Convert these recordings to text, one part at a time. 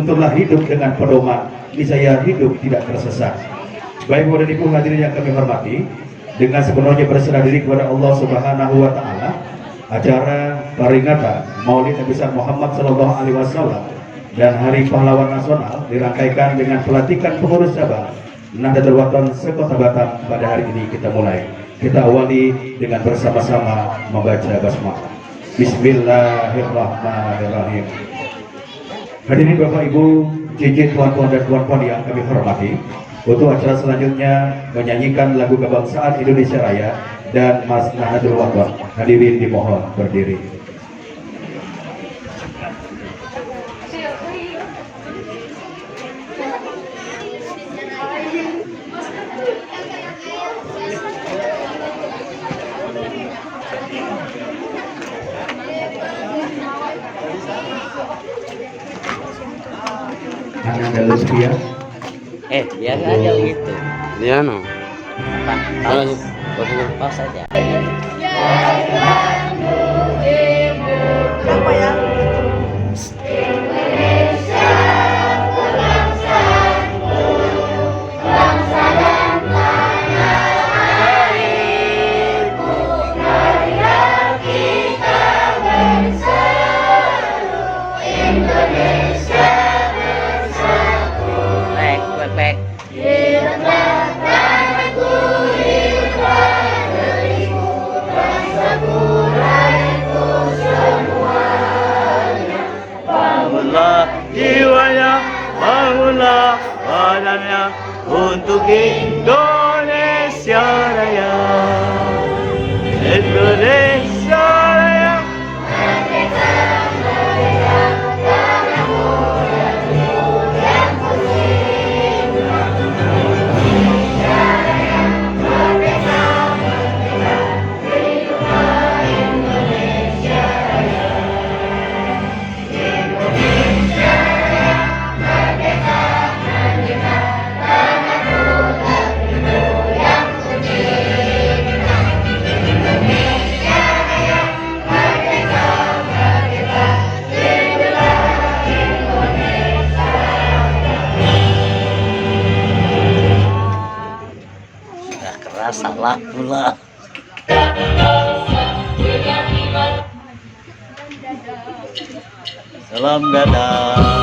Tuntunlah hidup dengan pedoman, niscaya hidup tidak tersesat. Baik Bapak dan Ibu hadirin yang kami hormati, dengan sepenuhnya berserah diri kepada Allah Subhanahu wa taala, acara peringatan Maulid Nabi besar Muhammad sallallahu alaihi wasallam dan Hari Pahlawan Nasional dirangkaikan dengan pelantikan pengurus cabang Nahdlatul Wathon sekota Batam. Pada hari ini kita mulai. Kita awali dengan bersama-sama membaca basmalah. Bismillahirrahmanirrahim. Hadirin Bapak Ibu, cincin tuan-tuan dan puan-puan yang kami hormati, untuk acara selanjutnya menyanyikan lagu kebangsaan Indonesia Raya dan Mas Nahdlatul Wathon. Hadirin dimohon berdiri. Anda Lutfia. Biar aja gitu. Iya no. Kalau Pas saja. Apa ya? Baik. bangunlah jiwanya, bangunlah badannya untuk Indonesia Raya. Indonesia Raya. Salah pula. Salam datang.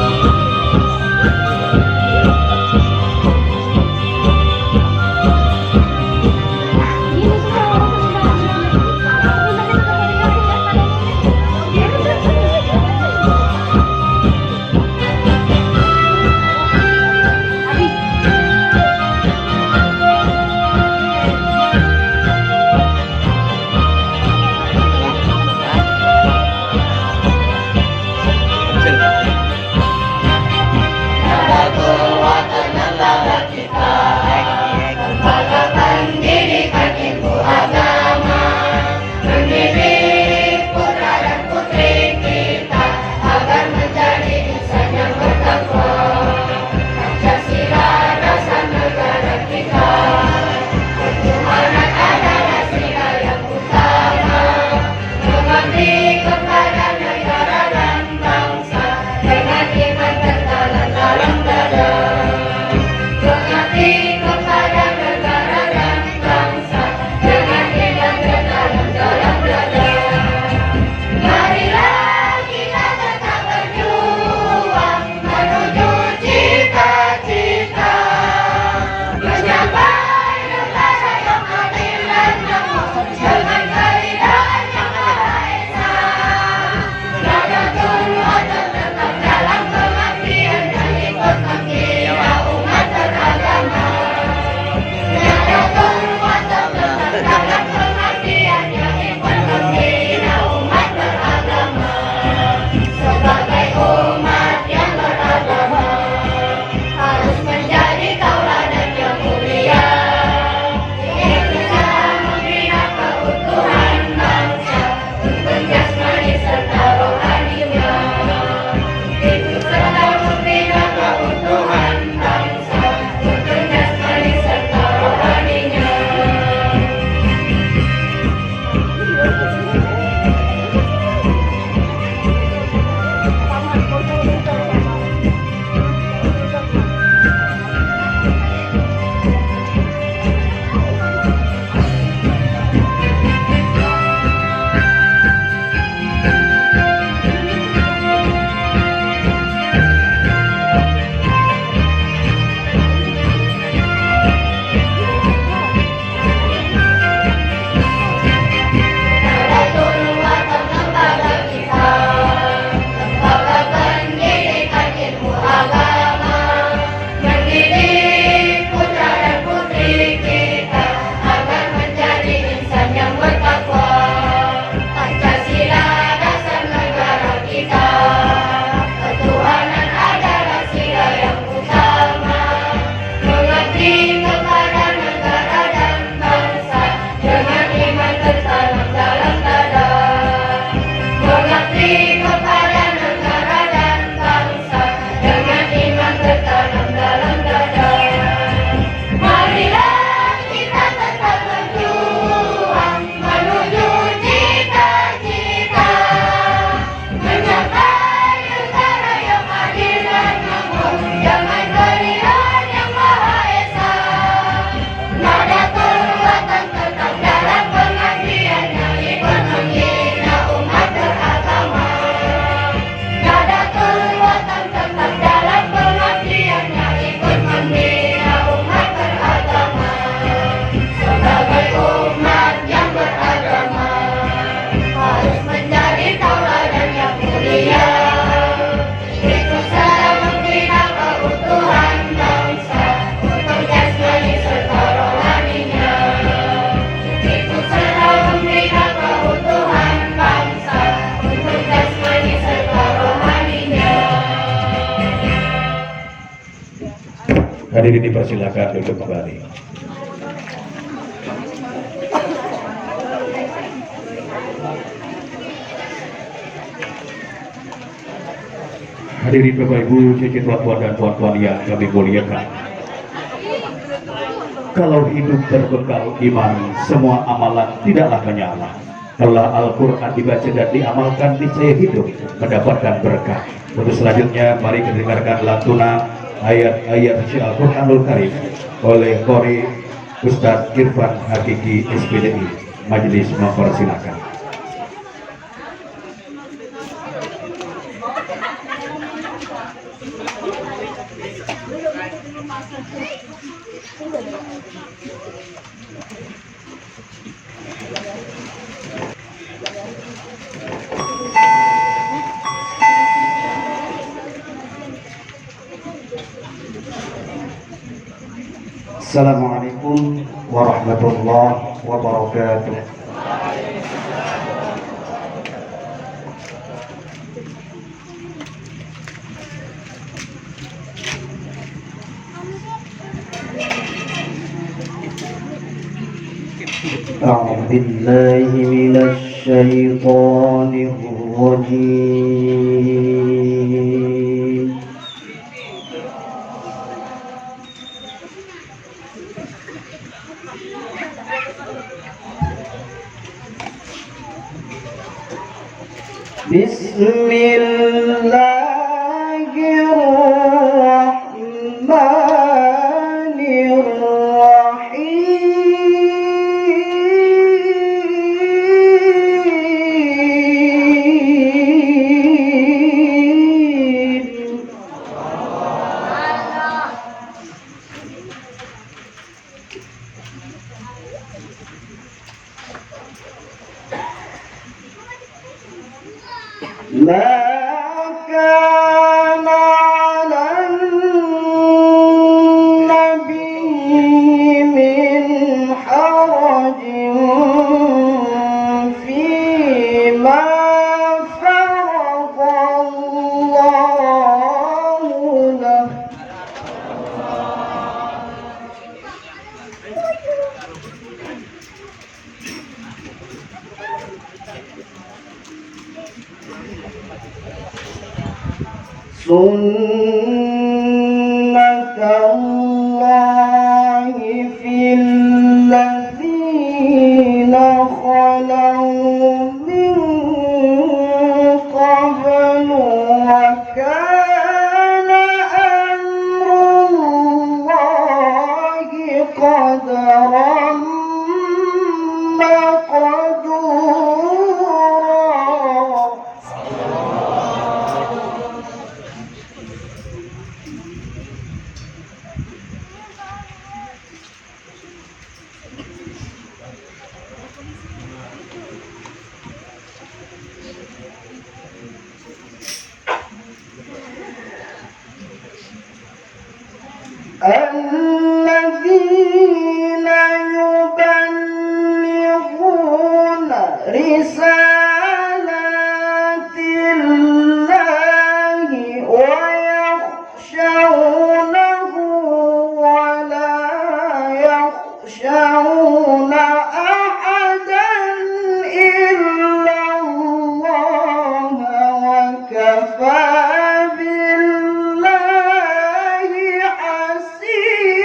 Hadirin dipersilakan duduk kembali. Hadirin Bapak Ibu, cici tuan-tuan dan tuan-tuan yang kami muliakan. Kalau hidup berbekal iman, semua amalan tidaklah menyala. Kalau Al-Quran dibaca dan diamalkan, niscaya hidup mendapatkan berkah. Untuk selanjutnya, mari kita dengarkan lantunan ayat-ayat suci Al-Quranul Karim oleh Qori Ustadz Irfan Hakiki SPDI. Majelis mempersilakan. Assalamualaikum warahmatullahi wabarakatuh. أعوذ بالله من الشيطان الرجيم. بسم الله الرحمن الرحيم. ما كان على النبي من حرج فيما فرض الله له. سنة الله في الذين خلوا من قبل وكان أمر الله قدرا مقدورا. الذين يبلغون رسالات الله ويخشونه ولا يخشون أحدا إلا الله وكفى بالله حسيبا.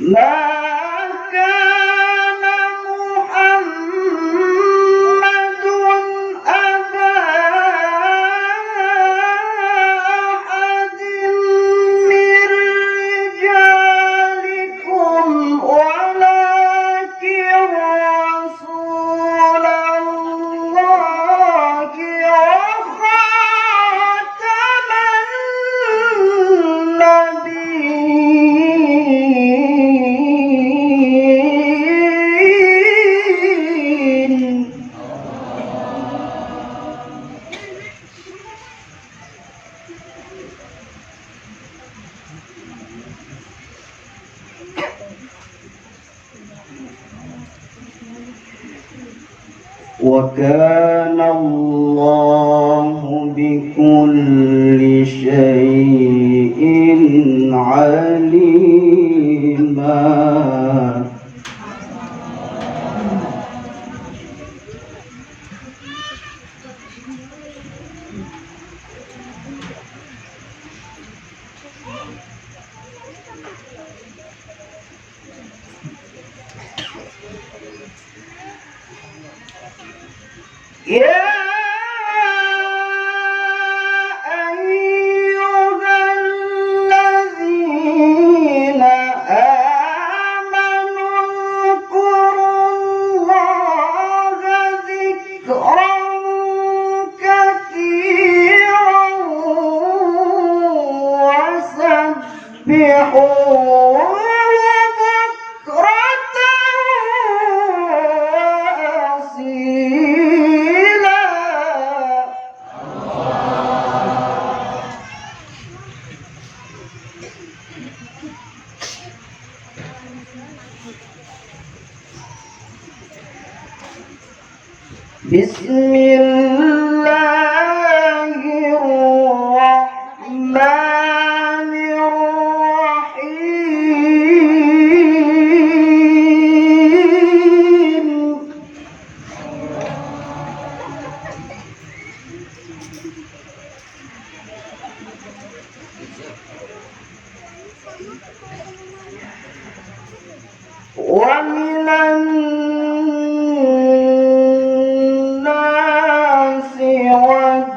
ما كان محمد أبا أحد من رجالكم ولكن رسول الله وخاتم النبيين. وكان الله بكل شيء عليما. يا أيها الذين آمنوا اذكروا الله ذكرا كثيرا وسبحوه بكرة وأصيلا. بسم الله الرحمن الرحيم. ومن الناس والدواب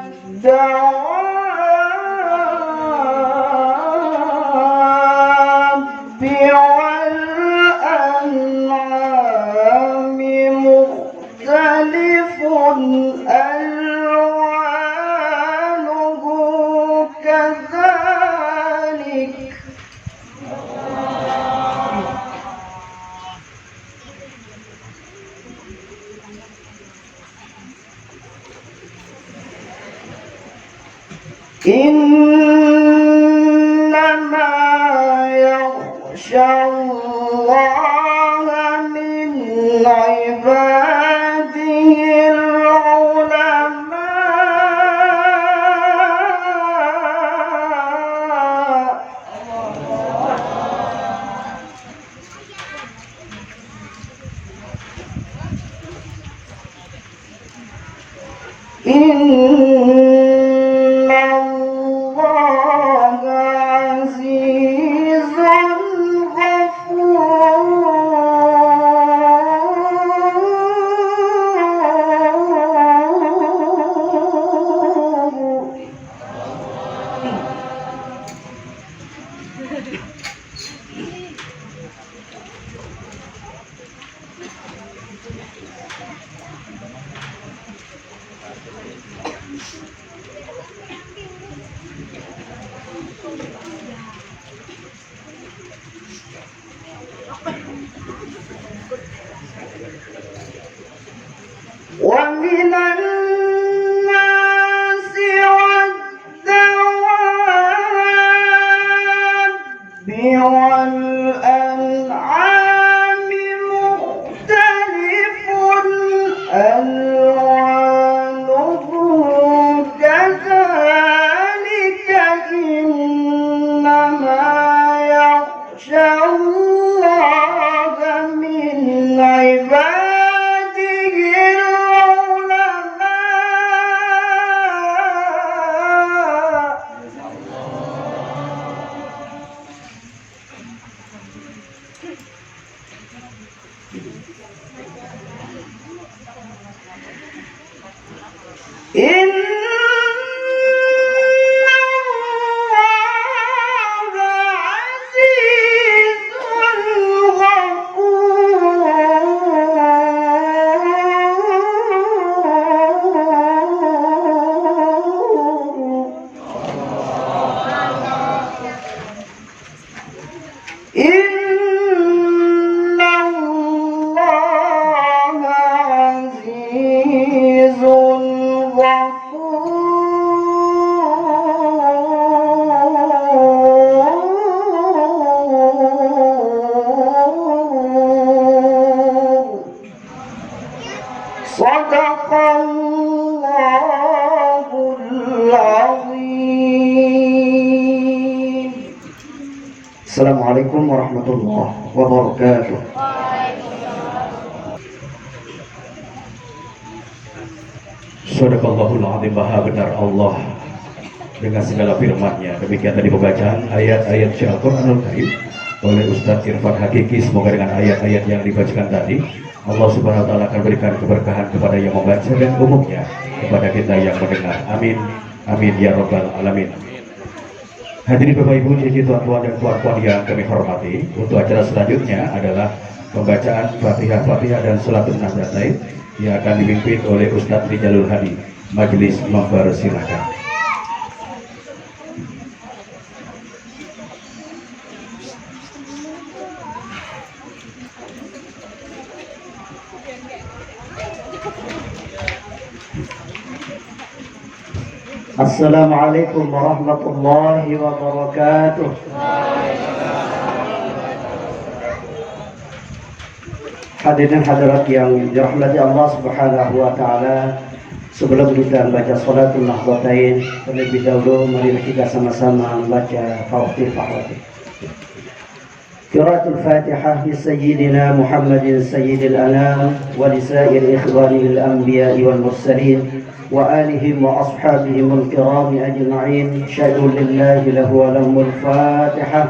والأنعام مختلف ألوانه كذلك إنما يخشى الله من عباده العلماء. إن الله عزيز غفور. ومن الناس والدواب والأنعام مختلف ألوانه كذلك إنما يخشى الله من عباده العلماء. Assalamualaikum warahmatullahi wabarakatuh. Sadaqallahul azim, maha benar Allah dengan segala firman-Nya. Demikian tadi pembacaan ayat-ayat Al-Qur'anul Karim oleh Ustadz Irfan Hakiki. Semoga dengan ayat-ayat yang dibacakan tadi Allah Subhanahu wa taala akan berikan keberkahan kepada yang membaca dan umumnya kepada kita yang mendengar. Amin. Amin ya rabbal alamin. Hadirin Bapak Ibu, jadi tuan-tuan dan puan-puan yang kami hormati, untuk acara selanjutnya adalah pembacaan Fatihah dan Salatul Nahdlatain yang akan dipimpin oleh Ustadz Rijalul Hadi. Majelis mempersilahkan. Assalamualaikum warahmatullahi wabarakatuh. Hadirin hadirat yang dirahmati Allah Subhanahu wa taala, sebelum kita membaca Salatul Nahdlatain, terlebih dahulu mari kita sama-sama membaca Fatihah. Qiraatul Fatihah li Sayyidina Muhammadin Sayyidil Anam wa li sa'iril ikhwanil anbiya'i wal mursalin وآلهم وأصحابهم الكرام أجمعين. شهدوا لله له ولهم الفاتحة.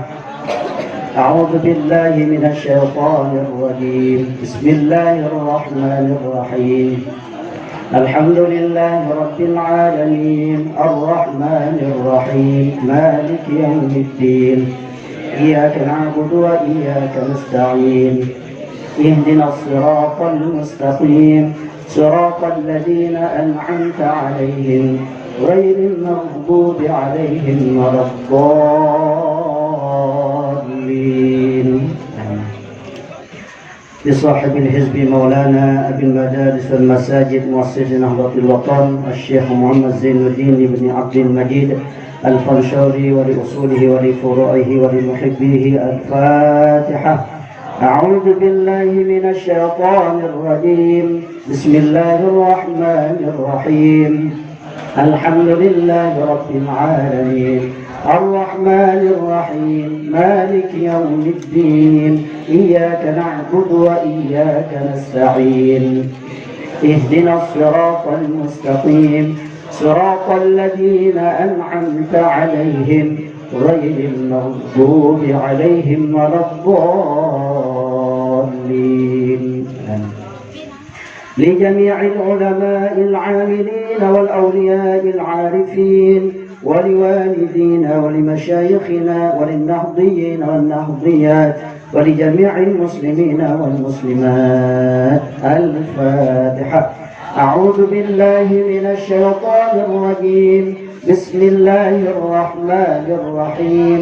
أعوذ بالله من الشيطان الرجيم. بسم الله الرحمن الرحيم. الحمد لله رب العالمين الرحمن الرحيم مالك يوم الدين إياك نعبد وإياك نستعين اهدنا الصراط المستقيم صراط الذين أنعمت عليهم غير المغضوب عليهم ولا الضالين. لصاحب الحزب مولانا أبي المدارس والمساجد مؤسس نهضة الوطن الشيخ محمد زين الدين بن عبد المجيد الفنشوري ولأصوله ولفروعه ولمحبيه الفاتحة. أعوذ بالله من الشيطان الرجيم. بسم الله الرحمن الرحيم. الحمد لله رب العالمين الرحمن الرحيم مالك يوم الدين إياك نعبد وإياك نستعين اهدنا الصراط المستقيم صراط الذين أنعمت عليهم غير المغضوب عليهم ولا الضالين. لجميع العلماء العاملين والأولياء العارفين ولوالدينا ولمشايخنا وللنهضيين والنهضيات ولجميع المسلمين والمسلمات. الفاتحة. أعوذ بالله من الشيطان الرجيم. بسم الله الرحمن الرحيم.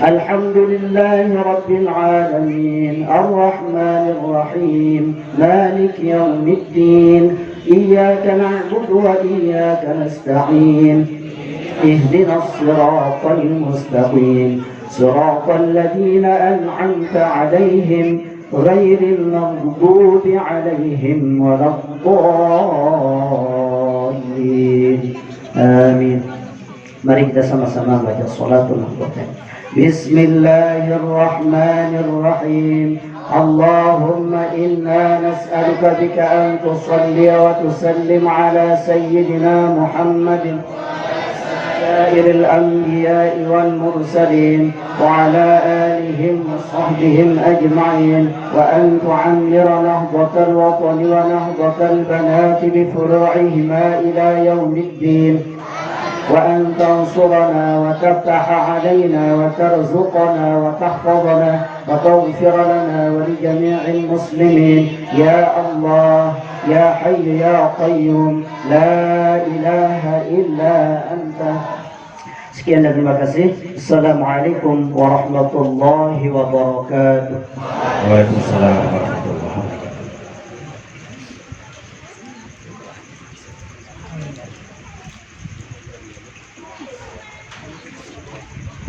الحمد لله رب العالمين الرحمن الرحيم مالك يوم الدين إياك نعبد وإياك نستعين اهدنا الصراط المستقيم صراط الذين أنعمت عليهم غير المغضوب عليهم ولا الضالين. آمين. Mari kita sama-sama baca Salatul Nahdlatain. Bismillahirrahmanirrahim. Allahumma inna nas'aluka bika an tusalli wa tusallim ala sayyidina Muhammadin سائر الأنبياء والمرسلين وعلى آلهم وصحبهم أجمعين وأن تعمر نهضة الوطن ونهضة البنات بفروعهما إلى يوم الدين وأن تنصرنا وتفتح علينا وترزقنا وتحفظنا وتغفر لنا ولجميع المسلمين يا الله يا حي يا قيوم لا إله إلا أنت. Sekian dan terima kasih. Assalamualaikum warahmatullahi wabarakatuh. Waalaikumsalam warahmatullahi wabarakatuh.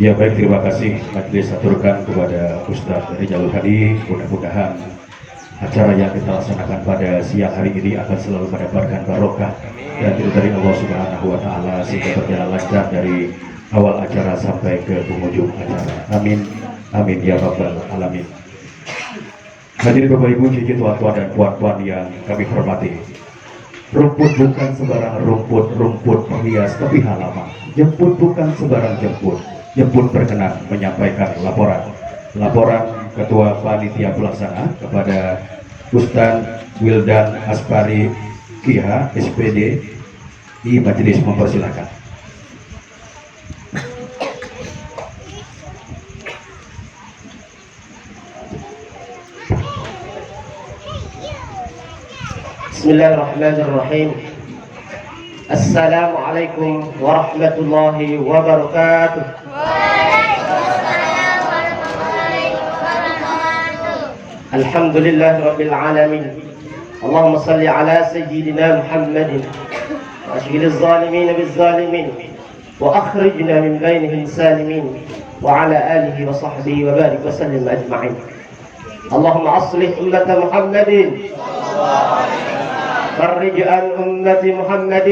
Ya baik, terima kasih majelis aturkan kepada Ustadz Rijalul Hadi. Mudah-mudahan acara yang kita laksanakan pada siang hari ini akan selalu mendapatkan barokah dan ridho dari Allah Subhanahu wa taala sehingga berjalan lancar dari awal acara sampai ke penghujung acara. Amin, amin ya rabbal alamin. Hadirin Bapak Ibu, cici tua-tua dan puan-puan yang kami hormati. Rumput bukan sembarang rumput perhias tapi halaman. Jemput bukan sembarang jemput. Jemput berkenan menyampaikan laporan Ketua Panitia Pelaksana kepada Ustaz Wildan Aspari Kiha SPD di majelis mempersilahkan. Bismillahirrahmanirrahim. Assalamualaikum warahmatullahi wabarakatuh. Alhamdulillah rabbil alamin. Allahumma salli ala sayyidina Muhammadin wa ashghil az-zalimin biz-zalimin wa akhrijna min bainihim salimin wa ala alihi wa sahbihi wa barik wa sallim ajma'in. Allahumma aslih ummata Muhammadin فرج عن أمة محمد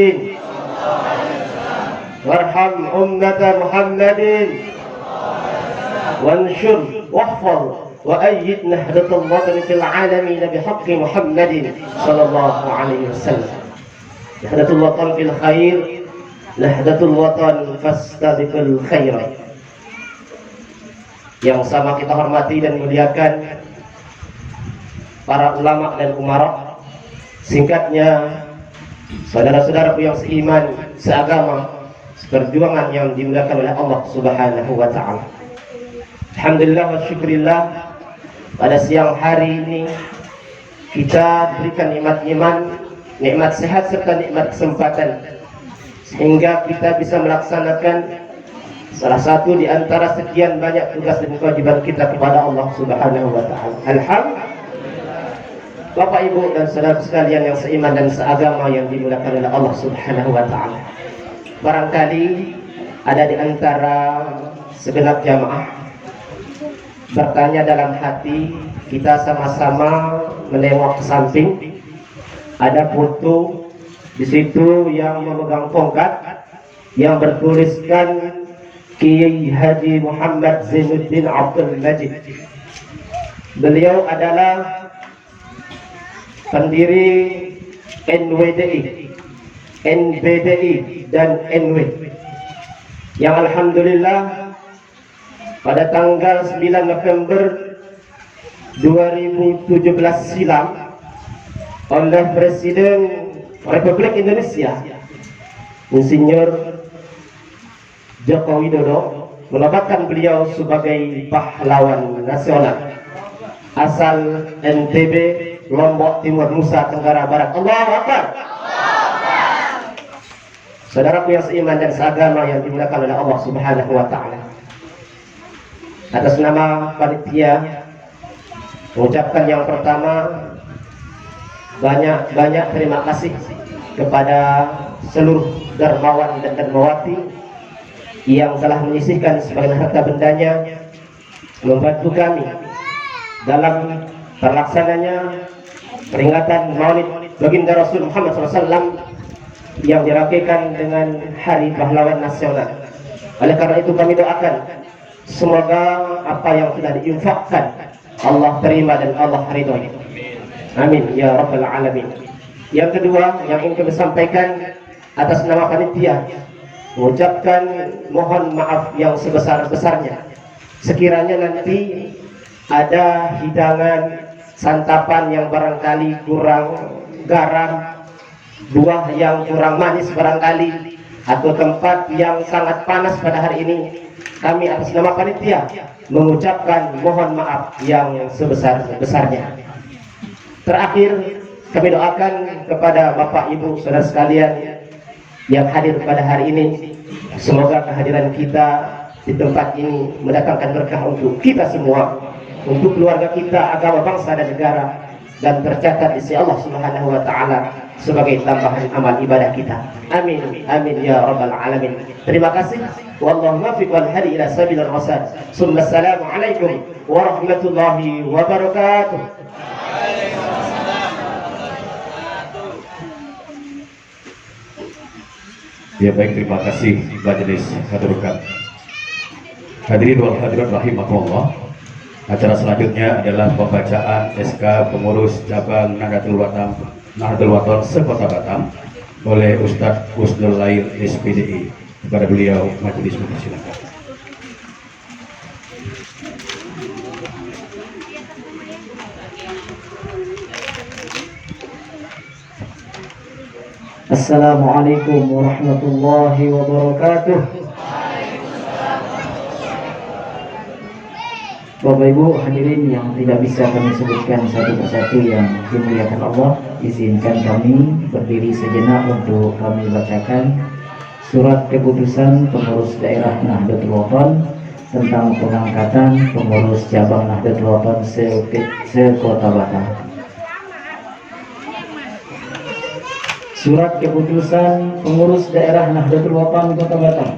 وارحم أمة محمد وانشر واحفظ وأيد نهضة الوطن في العالمين بحق محمد صلى الله عليه وسلم. نهضة الوطن في الخير، نهضة الوطن فاستبق الخير. Yang sama kita hormati dan muliakan para ulama dan umara. Singkatnya, saudara-saudaraku yang seiman, seagama, seperjuangan yang dimuliakan oleh Allah Subhanahu wa Ta'ala. Alhamdulillah wa syukurillah, pada siang hari ini kita berikan nikmat iman, nikmat sehat serta nikmat kesempatan sehingga kita bisa melaksanakan salah satu di antara sekian banyak tugas dan kewajiban kita kepada Allah Subhanahu wa Ta'ala. Alhamdulillah. Bapak Ibu dan saudara sekalian yang seiman dan seagama yang dimuliakan oleh Allah Subhanahu wa Ta'ala. Barangkali ada di antara segenap jamaah bertanya dalam hati, kita sama-sama menengok ke samping, ada foto di situ yang memegang tongkat yang bertuliskan Kiai Haji Muhammad Zainuddin Abdul Majid. Beliau adalah pendiri NWDI, NBDI dan NW yang alhamdulillah pada tanggal 9 November 2017 silam oleh Presiden Republik Indonesia Insinyur Joko Widodo menobatkan beliau sebagai pahlawan nasional asal NTB, Lombok Timur, Nusa Tenggara Barat. Allahu Akbar. Saudaraku yang seiman dan seagama yang dimuliakan oleh Allah Subhanahu wa Ta'ala, atas nama panitia mengucapkan yang pertama banyak terima kasih kepada seluruh dermawan dan dermawati yang telah menyisihkan sebagian harta bendanya membantu kami dalam terlaksananya peringatan Maulid Baginda Rasul Muhammad SAW yang dirapikan dengan Hari Pahlawan Nasional. Oleh karena itu kami doakan semoga apa yang sudah diinfakkan Allah terima dan Allah ridhoi. Amin ya rabbal alamin. Yang kedua yang ingin kami sampaikan atas nama panitia, mengucapkan mohon maaf yang sebesar-besarnya sekiranya nanti ada hidangan santapan yang barangkali kurang garam, buah yang kurang manis barangkali, atau tempat yang sangat panas pada hari ini, kami atas nama panitia mengucapkan mohon maaf yang sebesar-besarnya. Terakhir, kami doakan kepada Bapak Ibu saudara sekalian yang hadir pada hari ini, semoga kehadiran kita di tempat ini mendatangkan berkah untuk kita semua, untuk keluarga kita, agama, bangsa dan negara, dan tercatat di sisi Allah Subhanahu wa Ta'ala sebagai tambahan amal ibadah kita. Amin amin ya rabbal alamin. Terima kasih. Wallahu muwaffiq wal hadi ila sabilir rasyad. Assalamu alaikum warahmatullahi wabarakatuh. Ya baik, terima kasih majelis hadirkan. Hadirin wal hadirat rahimakumullah. Acara selanjutnya adalah pembacaan SK pengurus cabang Nahdlatul Wathon se-Kota Batam oleh Ustadz Husnul Lail SPDI. Kepada beliau majelis mempersilakan. Assalamualaikum warahmatullahi wabarakatuh. Bapak Ibu hadirin yang tidak bisa kami sebutkan satu persatu yang dimuliakan Allah, izinkan kami berdiri sejenak untuk kami bacakan surat keputusan pengurus daerah Nahdlatul Wathon tentang pengangkatan pengurus cabang Nahdlatul Wathon se-Kota Batam. Surat keputusan pengurus daerah Nahdlatul Wathon Kota Batam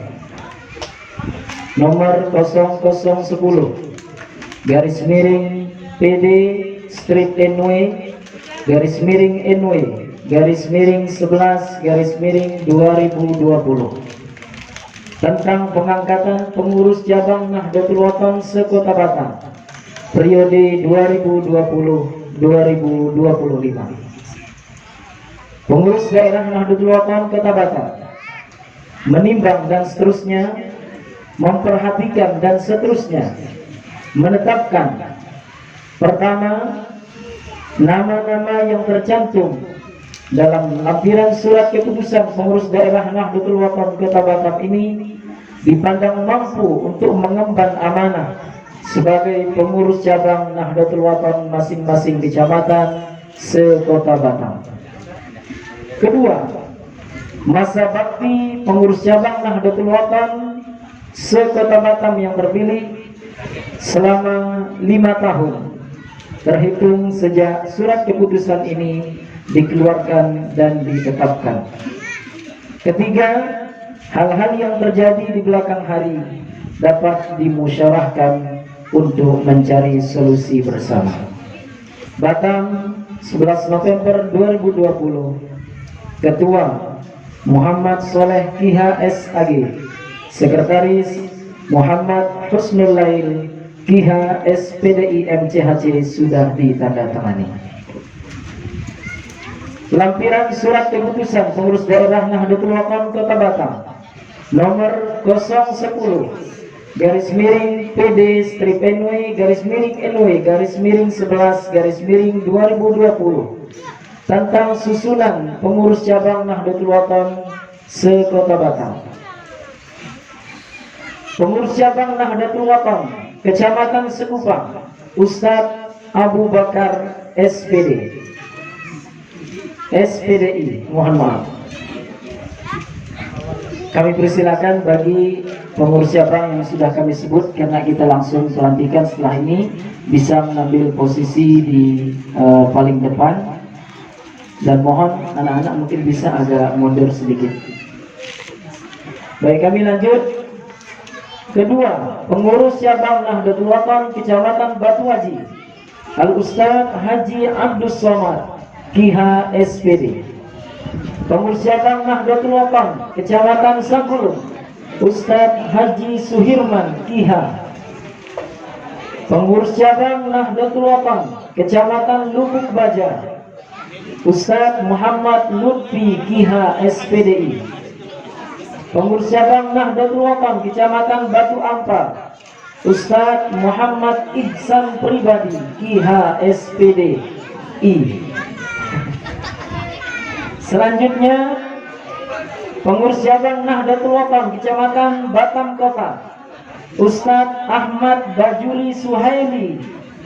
nomor 0010 garis miring PD strip NW garis miring NW garis miring 11 garis miring 2020 tentang pengangkatan pengurus cabang Nahdlatul Wathon se-Kota Batam periode 2020-2025. Pengurus daerah Nahdlatul Wathon Kota Batam menimbang dan seterusnya, memperhatikan dan seterusnya, menetapkan pertama, nama-nama yang tercantum dalam lampiran surat keputusan pengurus daerah Nahdlatul Wathon Kota Batam ini dipandang mampu untuk mengemban amanah sebagai pengurus cabang Nahdlatul Wathon masing-masing kecamatan se-Kota Batam. Kedua, masa bakti pengurus cabang Nahdlatul Wathon se-Kota Batam yang terpilih selama 5 tahun terhitung sejak surat keputusan ini dikeluarkan dan ditetapkan. Ketiga, hal-hal yang terjadi di belakang hari dapat dimusyawarahkan untuk mencari solusi bersama. Batam, 11 November 2020. Ketua Muhammad Soleh Kiha SAG, Sekretaris Muhammad Husnul Lail Kiha SPDI MCHC sudah ditandatangani. Lampiran surat keputusan pengurus daerah Nahdlatul Wathon Kota Batam nomor 010 garis miring PD strip NW garis miring NW garis miring 11 garis miring 2020 tentang susunan pengurus cabang Nahdlatul Wathon se-Kota Batam. Pengurus cabang Nahdlatul Wathon Kecamatan Sekupang Ustadz Abu Bakar SPDI, mohon maaf. Kami persilakan bagi pengurus cabang yang sudah kami sebut, karena kita langsung pelantikan setelah ini, bisa mengambil posisi di paling depan, dan mohon anak-anak mungkin bisa agak mundur sedikit. Baik, kami lanjut. Kedua, pengurus cabang Nahdlatul Wathon Kecamatan Batu Haji Al-Ustadz Haji Abdus Somad Kiha SPD. Pengurus cabang Nahdlatul Wathon Kecamatan Sagulung Ustadz Haji Suhirman Kiha. Pengurus cabang Nahdlatul Wathon Kecamatan Lubuk Baja Ustadz Muhammad Lutfi Kiha SPDI. Pengurus cabang Nahdlatul Wathon Kecamatan Batu Ampar Ustadz Muhammad Ihsan Pribadi Kiha SPDI. Selanjutnya, pengurus cabang Nahdlatul Wathon Kecamatan Batam Kota Ustadz Ahmad Bajuri Suhaili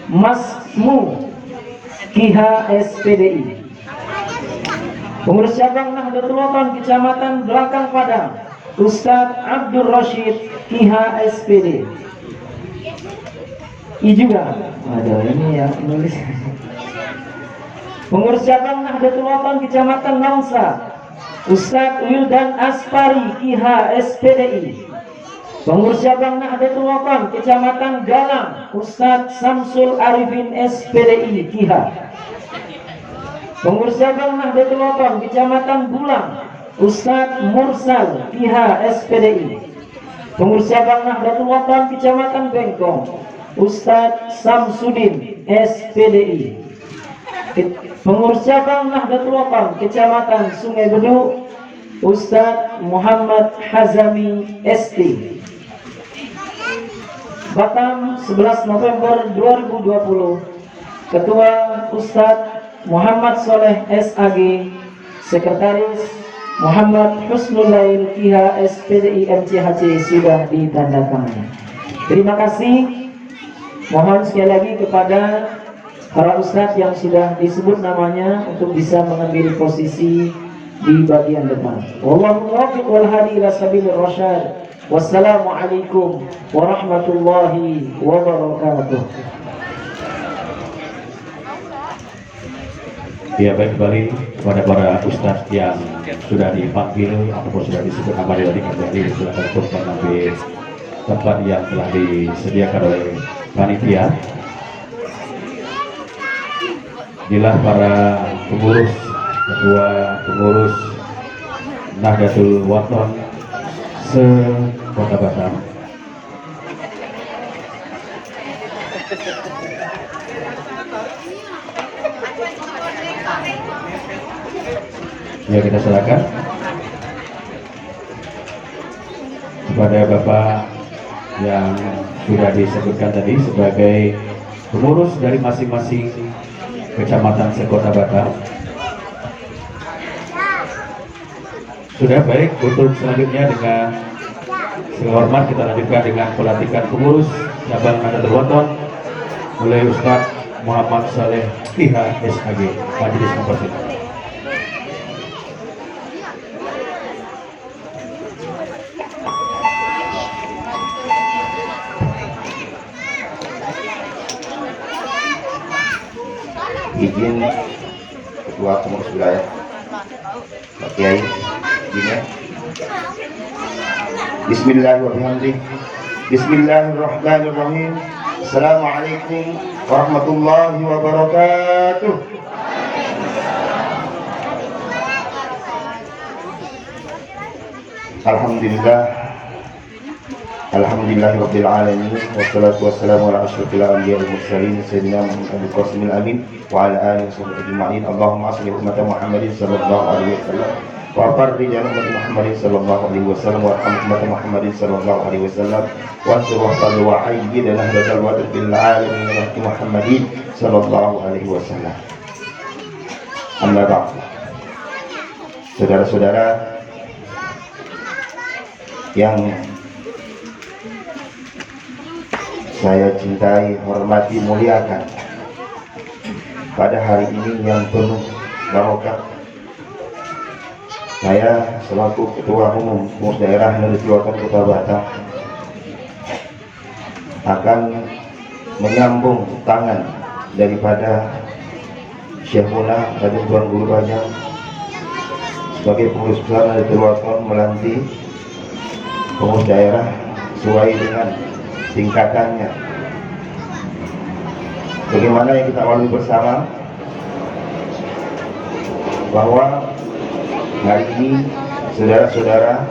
Masmu Kiha SPDI. Pengurus cabang Nahdlatul Wathon Kecamatan Belakang Padang Ustadz Abdul Rashid Kiha SPD. juga. Waduh, ini yang nulis. Pengurus cabang Nahdlatul Wathon Kecamatan Nongsa Ustadz Wildan Aspari Kiha SPDI. Pengurus cabang Nahdlatul Wathon Kecamatan Galang Ustadz Samsul Arifin SPDI Kiha. Pengurus cabang Nahdlatul Wathon Kecamatan Bulang Ustadz Mursal Pihak SPDI. Pengurus cabang Nahdlatul Watan Kecamatan Bengkong, Ustadz Samsudin SPDI. Pengurus cabang Nahdlatul Watan Kecamatan Sungai Beduk, Ustadz Muhammad Hazami ST. Batam 11 November 2020. Ketua Ustadz Muhammad Soleh SAG. Sekretaris Muhammad Husnul Lail Pihak SPDI MCHC sudah ditandatangani. Terima kasih. Mohon sekali lagi kepada para ustadz yang sudah disebut namanya untuk bisa mengambil posisi di bagian depan. Wallahu muwaffiq wal hadi ila sabilir rasyad. Wassalamualaikum warahmatullahi wabarakatuh. Ya, baik, kembali kepada para ustadz yang sudah dipanggil ataupun sudah disebut nama tadi, kembali silakan untuk mengambil tempat yang telah disediakan oleh panitia. Inilah para pengurus, ketua pengurus Nahdlatul Watan se-Kota Batam. Ya, kita silakan kepada Bapak yang sudah disebutkan tadi sebagai pengurus dari masing-masing kecamatan se-Kota Batam. Sudah, baik, untuk selanjutnya dengan hormat kita lanjutkan dengan pelantikan pengurus cabang Nahdlatul Watan oleh Ustadz Muhammad Saleh Pihak SAG. Majelis mempersilakan. Izin Ketua Pengurus Wilayah Pak Kiai, izin ya. Bismillahirrahmanirrahim. Bismillahirrahmanirrahim. Assalamualaikum warahmatullahi wabarakatuh. Alhamdulillah. Alhamdulillahirabbil alamin wassalatu wassalamu ala asyrofil anbiya'i wal mursalin sayyidina Muhammadin qasimil amin wa ala alihi washabbihi ajma'in. Allahumma shalli ummata Muhammadin sallallahu alaihi wasallam wa farrij ummata Muhammadin sallallahu alaihi wasallam wa arham ummata Muhammadin sallallahu alaihi wasallam wa sallu wa ayyid nahdlatal watan bil alamin wa Muhammadin sallallahu alaihi wasallam. Amma ba'd. Saudara-saudara yang saya cintai, hormati, muliakan, pada hari ini yang penuh barokah, saya selaku Ketua Umum Pengurus Daerah Nahdlatul Watan Kota Batam akan menyambung tangan daripada Syekhuna Raden Tuan Guru Bajang sebagai pengurus besar Nahdlatul Watan melantik pengurus daerah sesuai dengan tingkatannya. Bagaimana yang kita alami bersama bahwa hari ini saudara-saudara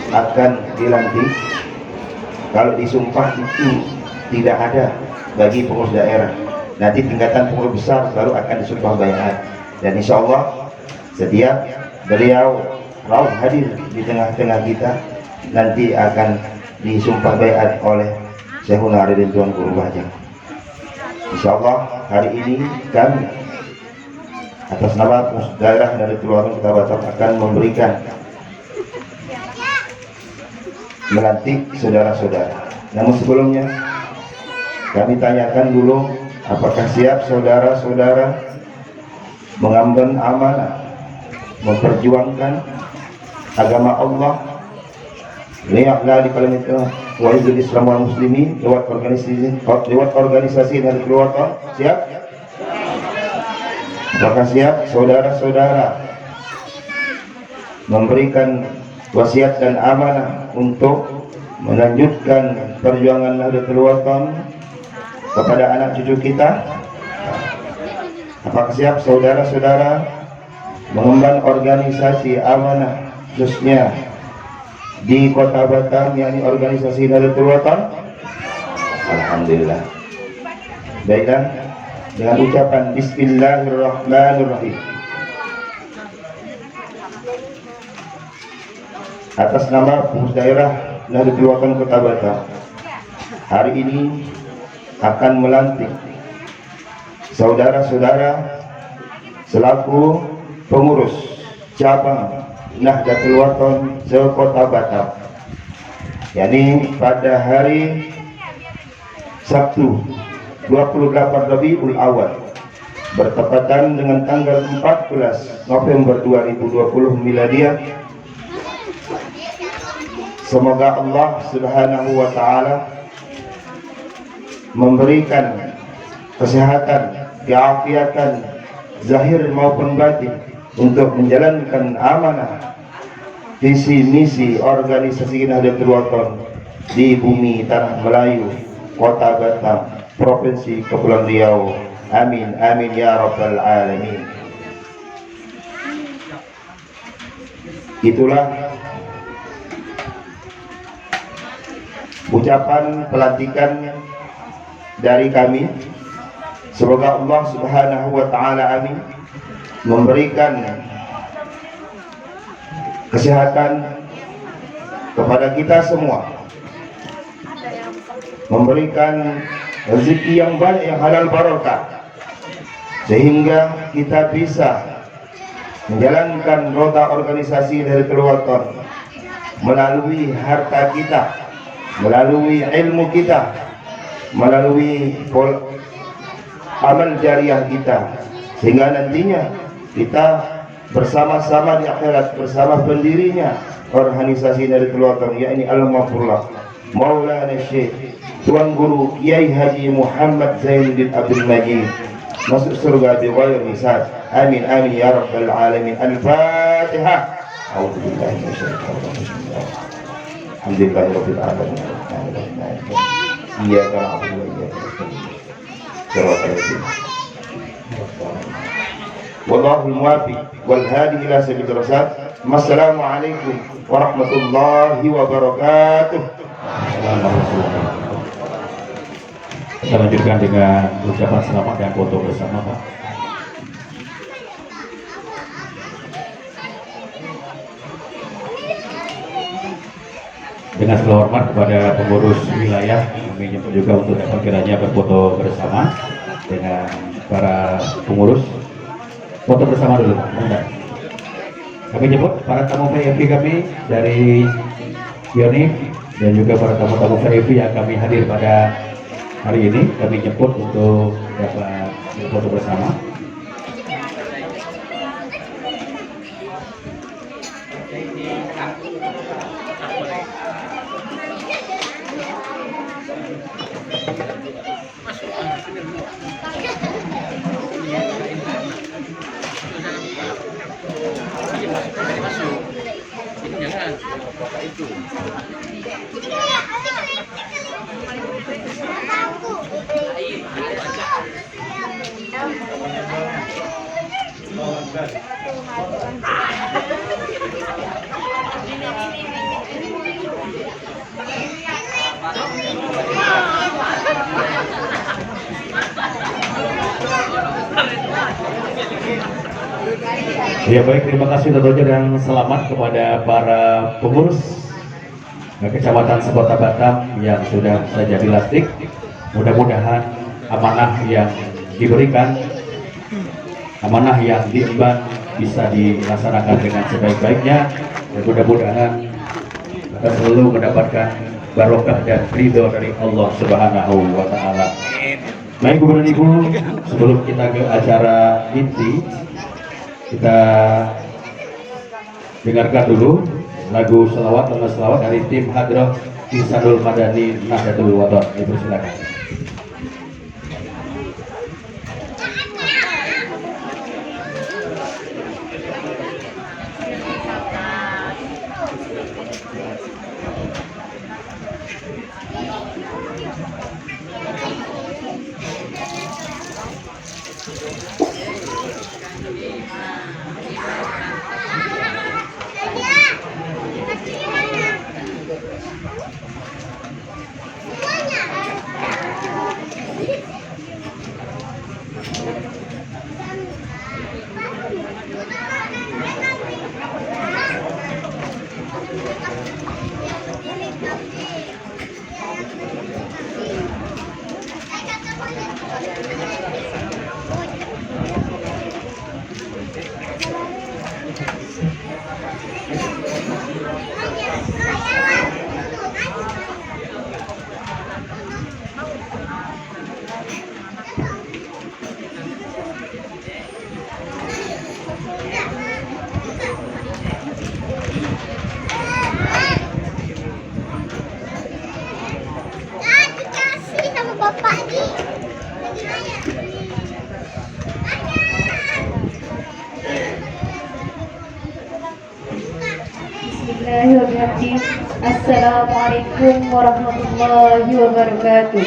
akan dilantik. Kalau disumpah itu tidak ada bagi pengurus daerah. Nanti tingkatan pengurus besar baru akan disumpah baiat. Dan insya Allah setiap beliau mau hadir di tengah-tengah kita nanti akan disumpah baiat oleh Syekhuna Raden Tuan Guru Bajang. Insyaallah hari ini kami atas nama pengurus daerah dari Nahdlatul Kota Batam akan memberikan melantik saudara-saudara. Namun sebelumnya kami tanyakan dulu, apakah siap saudara-saudara mengemban amanah memperjuangkan agama Allah liya'la di kalimatillah wa izul Islam wal muslimin lewat organisasi Nahdlatul Watan. Siap? Apakah siap saudara-saudara memberikan wasiat dan amanah untuk melanjutkan perjuangan Nahdlatul Watan kepada anak cucu kita? Apakah siap saudara-saudara mengemban organisasi amanah khususnya di Kota Batam, yakni organisasi Nahdlatul Wathon? Alhamdulillah. Baiklah, dengan ucapan Bismillahirrahmanirrahim, atas nama pengurus daerah Nahdlatul Wathon Kota Batam, hari ini akan melantik saudara-saudara selaku pengurus cabang Nahdlatul Wathon se-Kota Batam, yakni pada hari Sabtu 28 Rabiul Awal bertepatan dengan tanggal 14 November 2020 miladiah. Semoga Allah Subhanahu wa taala memberikan kesehatan, keafiatan zahir maupun batin untuk menjalankan amanah visi misi organisasi Nahdlatul Wathon di bumi tanah Melayu, Kota Batam, Provinsi Kepulauan Riau. Amin amin ya rabbal alamin. Itulah ucapan pelantikan dari kami. Semoga Allah Subhanahu wa taala amin memberikan kesehatan kepada kita semua, memberikan rezeki yang banyak, yang halal barokah, sehingga kita bisa menjalankan roda organisasi dari Nahdlatul Wathon melalui harta kita, melalui ilmu kita, melalui amal jariah kita, sehingga nantinya kita bersama-sama di akhirat bersama pendirinya organisasi Nahdlatul Wathon, yakni Al-Mafurlah Maulana Syekh Tuan Guru Kiai Haji Muhammad Zainuddin Abdul Majid masuk surga bi ghairi hisab. Amin amin ya rabbal alamin. Al-Fatihah. A'udzubillahi minasyaitonir rajim. Alhamdulillahirabbil alamin. Iyyaka na'budu wa iyyaka nasta'in. Shiratal ladzina wallahu muwaffiq wal hadi ila sabilir rasyad. Wassalamualaikum warahmatullahi wabarakatuh. Kita lanjutkan dengan ucapan selamat dan foto bersama, Pak. Dengan segala hormat kepada pengurus wilayah, kami jemput juga untuk dapat kiranya berfoto bersama dengan para pengurus. Foto bersama dulu, Pak. Bentar. Kami jemput para tamu VIP kami dari Yonif dan juga para tamu-tamu VIP yang kami hadir pada hari ini. Kami jemput untuk dapat berfoto bersama. Ya baik, terima kasih tentunya dan selamat kepada para pengurus Kecamatan Sekota Batam yang sudah saja dilantik. Mudah-mudahan amanah yang diberikan, amanah yang diemban bisa dilaksanakan dengan sebaik-baiknya, dan mudah-mudahan kita selalu mendapatkan barokah dan ridho dari Allah Subhanahu wa taala. Baik Bapak dan Ibu, sebelum kita ke acara inti, kita dengarkan dulu lagu selawat dari tim Hadrah Ihsanul Madani Nahdlatul Wathon. Ibu silakan. rajim. Assalamualaikum warahmatullahi wabarakatuh.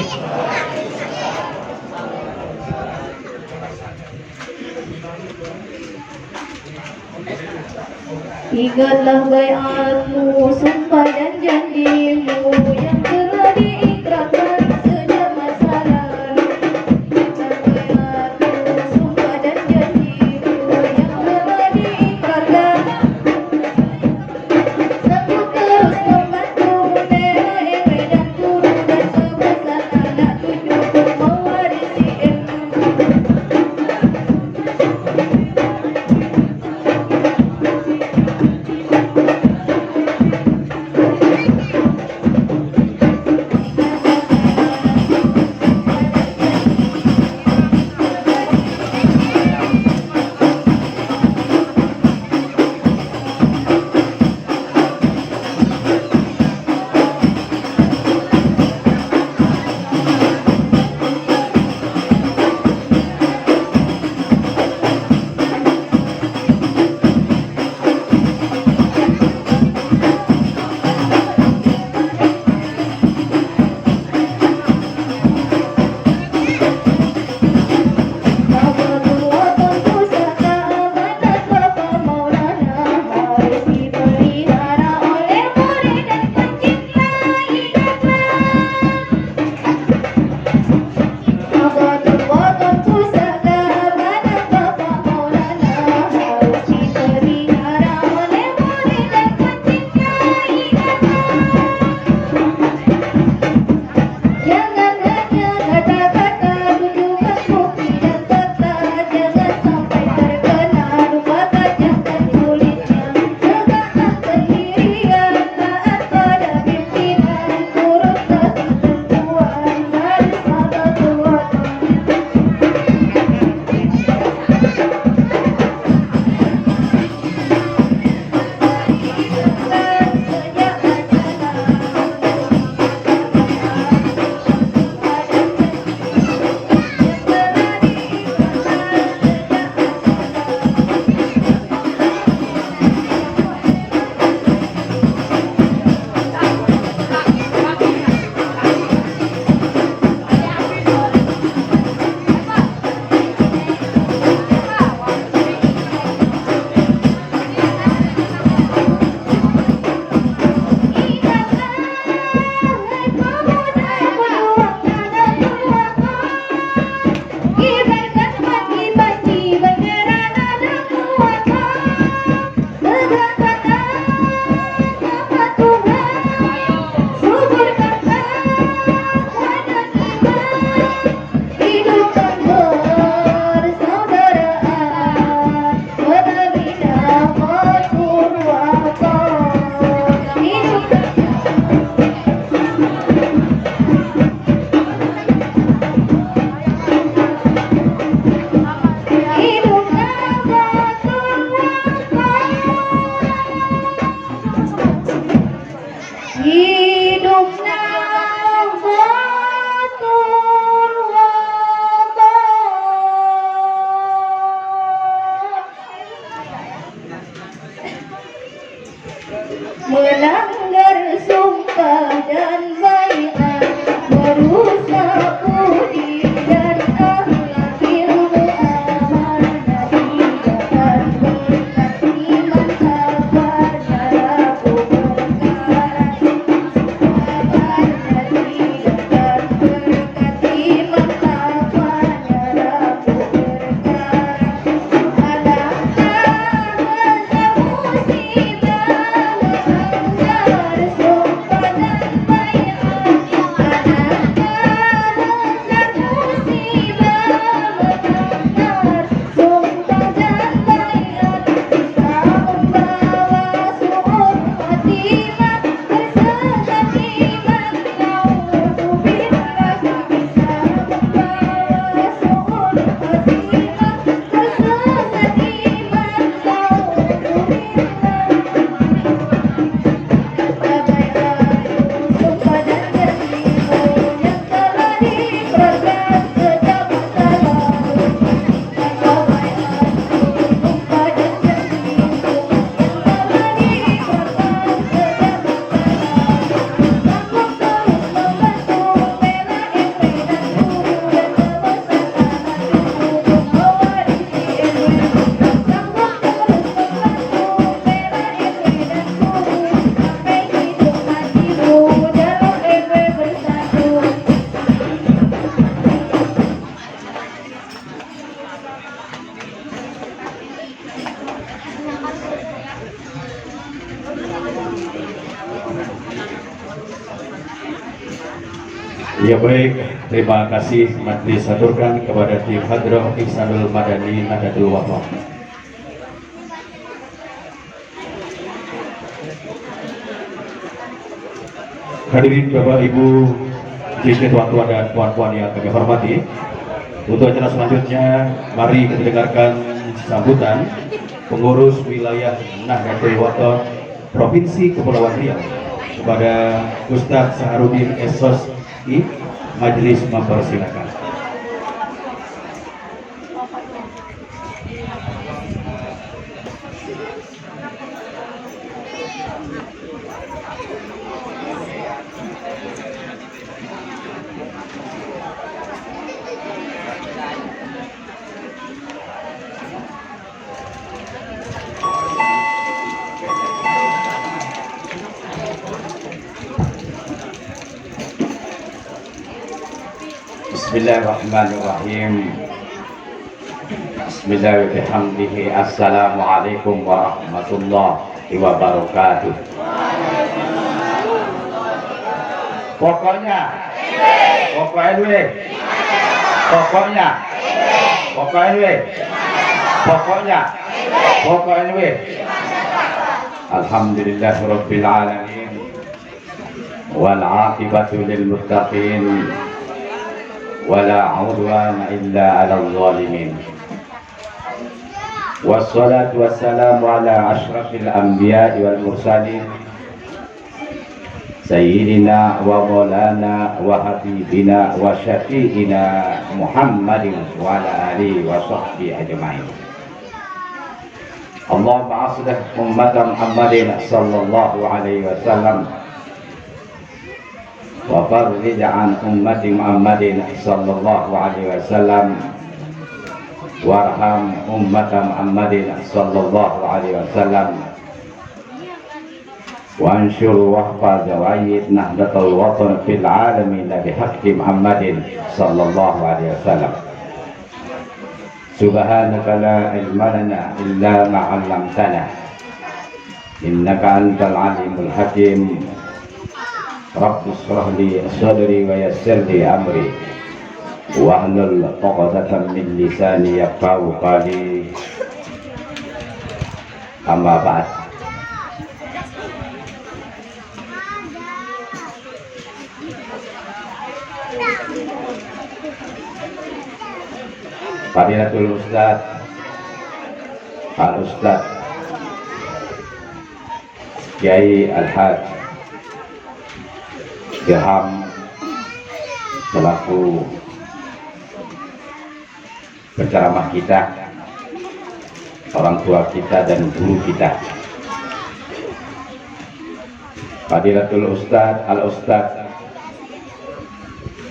Ingatlah bayatmu, sumpah dan janjimu yang telah diikrarkan sejak masa lalu. Ingatlah bayatmu, sumpah dan janjimu yang telah diikrarkan. Sanggup terus membantu membela ere dan guru dan sebelas anak cucuku mewarisi ilmu. Melanggar sumpah dan baiat, merusak budi dan akhlak, ilmu amanah tidak akan berkat, iman sabarnya aku berkarat. Sabarnya tidak akan berkat, iman sabarnya aku berkarat. Alangkah besar musibah melanggar sumpah dan baiat. Ya baik, terima kasih majelis haturkan kepada tim Hadrah Ihsanul Madani Nahdlatul Wathon. Hadirin Bapak Ibu, tuan-tuan dan puan-puan yang kami hormati, untuk acara selanjutnya mari kita dengarkan sambutan pengurus wilayah Nahdlatul Wathon Provinsi Kepulauan Riau kepada Ustadz Saharudin Esos. Majelis mempersilakan. Bismillahirrahmanirrahim. Bismillahirrahmanirrahim. Assalamualaikum warahmatullahi wabarakatuh. Pokoknya Alhamdulillahirabbil alamin wal 'aqibatu lil muttaqin wala 'udwana illa 'alal zalimin. Wassalatu wassalamu ala asyrafil anbiya'i wal mursalin sayyidina wa maulana wa habibina wa syafi'ina Muhammadin wa ala alihi wa sahbihi ajma'in. Allahumma aslih ummata Muhammadin sallallahu alaihi wasallam wa farrij an ummati Muhammadin sallallahu alaihi wasallam warham ummata Muhammadin sallallahu alaihi wasallam wa anshur wahfaz wa'id Nahdlatul Wathon fil alamin bihaqqi Muhammadin sallallahu alaihi wasallam. Subhanaka la ilma lana illa ma 'allamtana innaka antal alimul hakim. Rabbi shrah li sadri wa yassir li amri wahlul 'uqdatam min lisani yafqahu qawli. Amma ba'd. Fadilatul Ustaz Al-Ustaz Kiai Al-Haj Dirham selaku penceramah kita, orang tua kita dan guru kita. Fadilatul Ustaz Al-Ustaz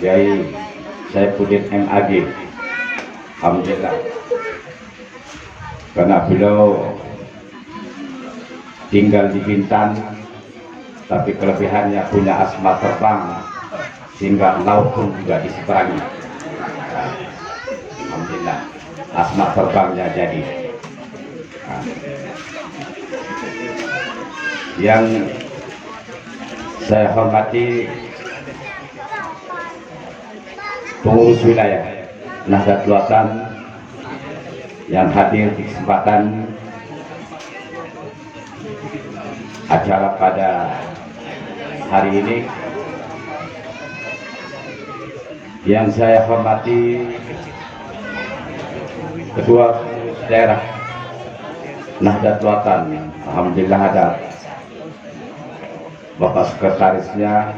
Kiai Saifuddin MAG, alhamdulillah, karena beliau tinggal di Bintan tapi kelebihannya punya asma terbang sehingga laut pun juga diseberangi. Alhamdulillah, asma terbangnya jadi. Yang saya hormati pengurus wilayah Nahdlatul Wathon yang hadir di kesempatan acara pada hari ini, yang saya hormati Ketua Daerah Nahdlatul Wathon, alhamdulillah ada Bapak Sekretarisnya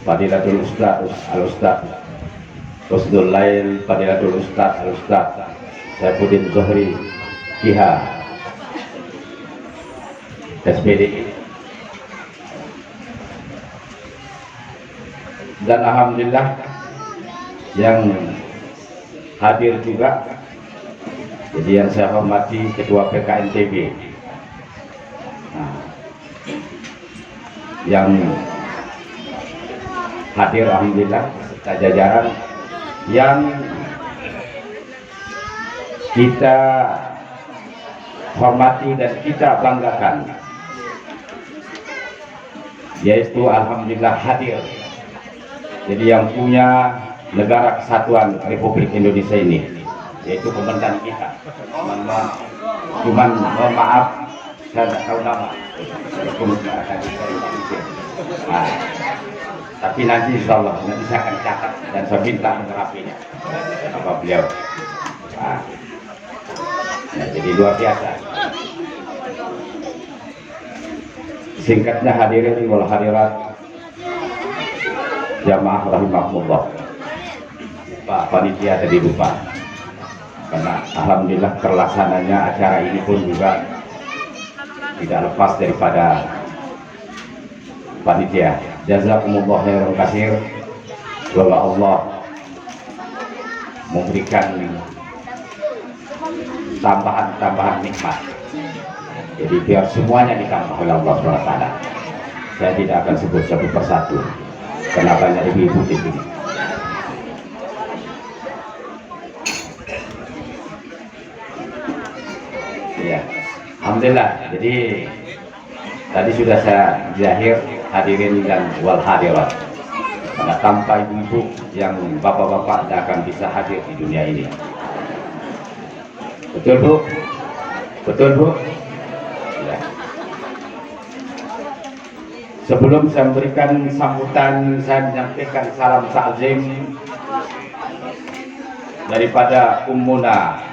Fadilatul Ustaz Al-Ustaz Husnul Lail, Fadilatul Ustaz Al-Ustaz Saifuddin Zuhri Kiha SPD, dan alhamdulillah yang hadir juga, jadi yang saya hormati Ketua PKNTB, yang hadir alhamdulillah serta jajaran yang kita hormati dan kita banggakan. yaitu alhamdulillah hadir. Jadi yang punya Negara Kesatuan Republik Indonesia ini, yaitu komandan kita. Cuman mohon maaf, saya tidak tahu nama. Nah, tapi nanti insya Allah nanti saya akan catat dan saya minta menerapinya apa beliau. Nah, jadi luar biasa. Singkatnya hadirin wal hadirat jamaah rahimahullah. Pak panitia tadi lupa, karena alhamdulillah terlaksananya acara ini pun juga tidak lepas daripada panitia. Jazakumullah khairan katsir. Semoga Allah memberikan tambahan nikmat. Jadi biar semuanya ditambah oleh Allah SWT. Saya tidak akan sebut satu persatu karena banyak ibu-ibu di sini. Ya, alhamdulillah. Jadi tadi sudah saya zahir hadirin dan wal hadirat. Karena tanpa ibu-ibu yang bapak-bapak tidak akan bisa hadir di dunia ini. Betul Bu? Betul Bu? Ya. Sebelum saya memberikan sambutan, saya menyampaikan salam ta'zim daripada Ummuna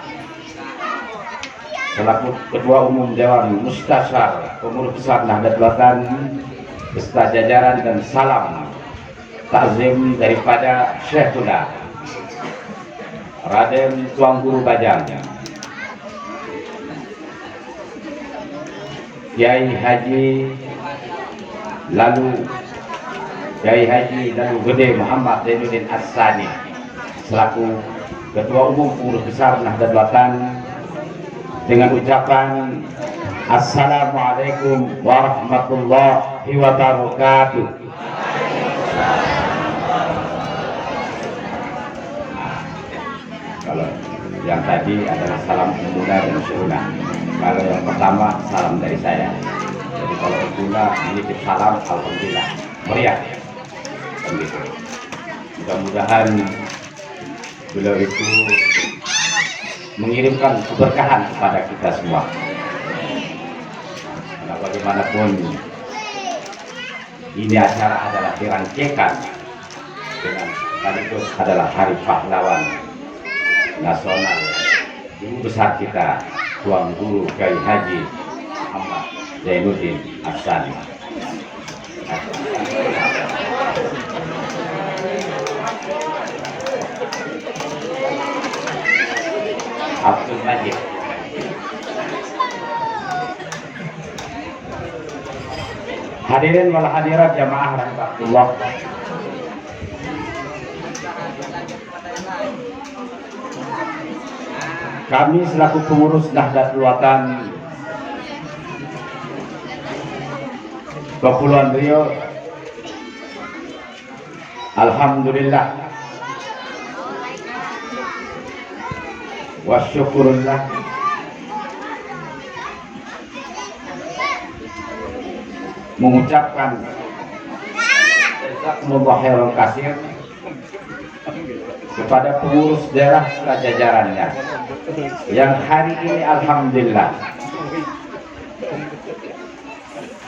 selaku Ketua Umum Dewan Mustasyar Pengurus Besar Nahdlatul Ulama beserta jajaran, dan salam ta'zim daripada Syekhuna Raden Tuan Guru Bajang Kiai Haji Lalu Gede Muhammad Zainuddin As-Sani selaku Ketua Umum Pengurus Besar Nahdlatul Ulama dengan ucapan Assalamualaikum warahmatullahi wabarakatuh. Kalau yang tadi adalah salam Ummuna dan Syuhuna. Kalau yang pertama salam dari saya. Jadi kalau Ummuna menitip salam, alhamdulillah meriah. Begitu. Mudah-mudahan beliau itu mengirimkan keberkahan kepada kita semua. Karena bagaimanapun ini acara adalah dirangkaikan dengan sekaligus adalah Hari Pahlawan Nasional Guru besar kita Tuan Guru Kiai Haji Muhammad Zainuddin As-Sani. Abdul Majid. Hadirin wal hadirat jamaah rahmatullah. Kami selaku pengurus Nahdlatul Ulama Kepulauan Riau, alhamdulillah wa syukurullah mengucapkan jazakumullah khairan katsir kepada pengurus daerah serta jajarannya yang hari ini alhamdulillah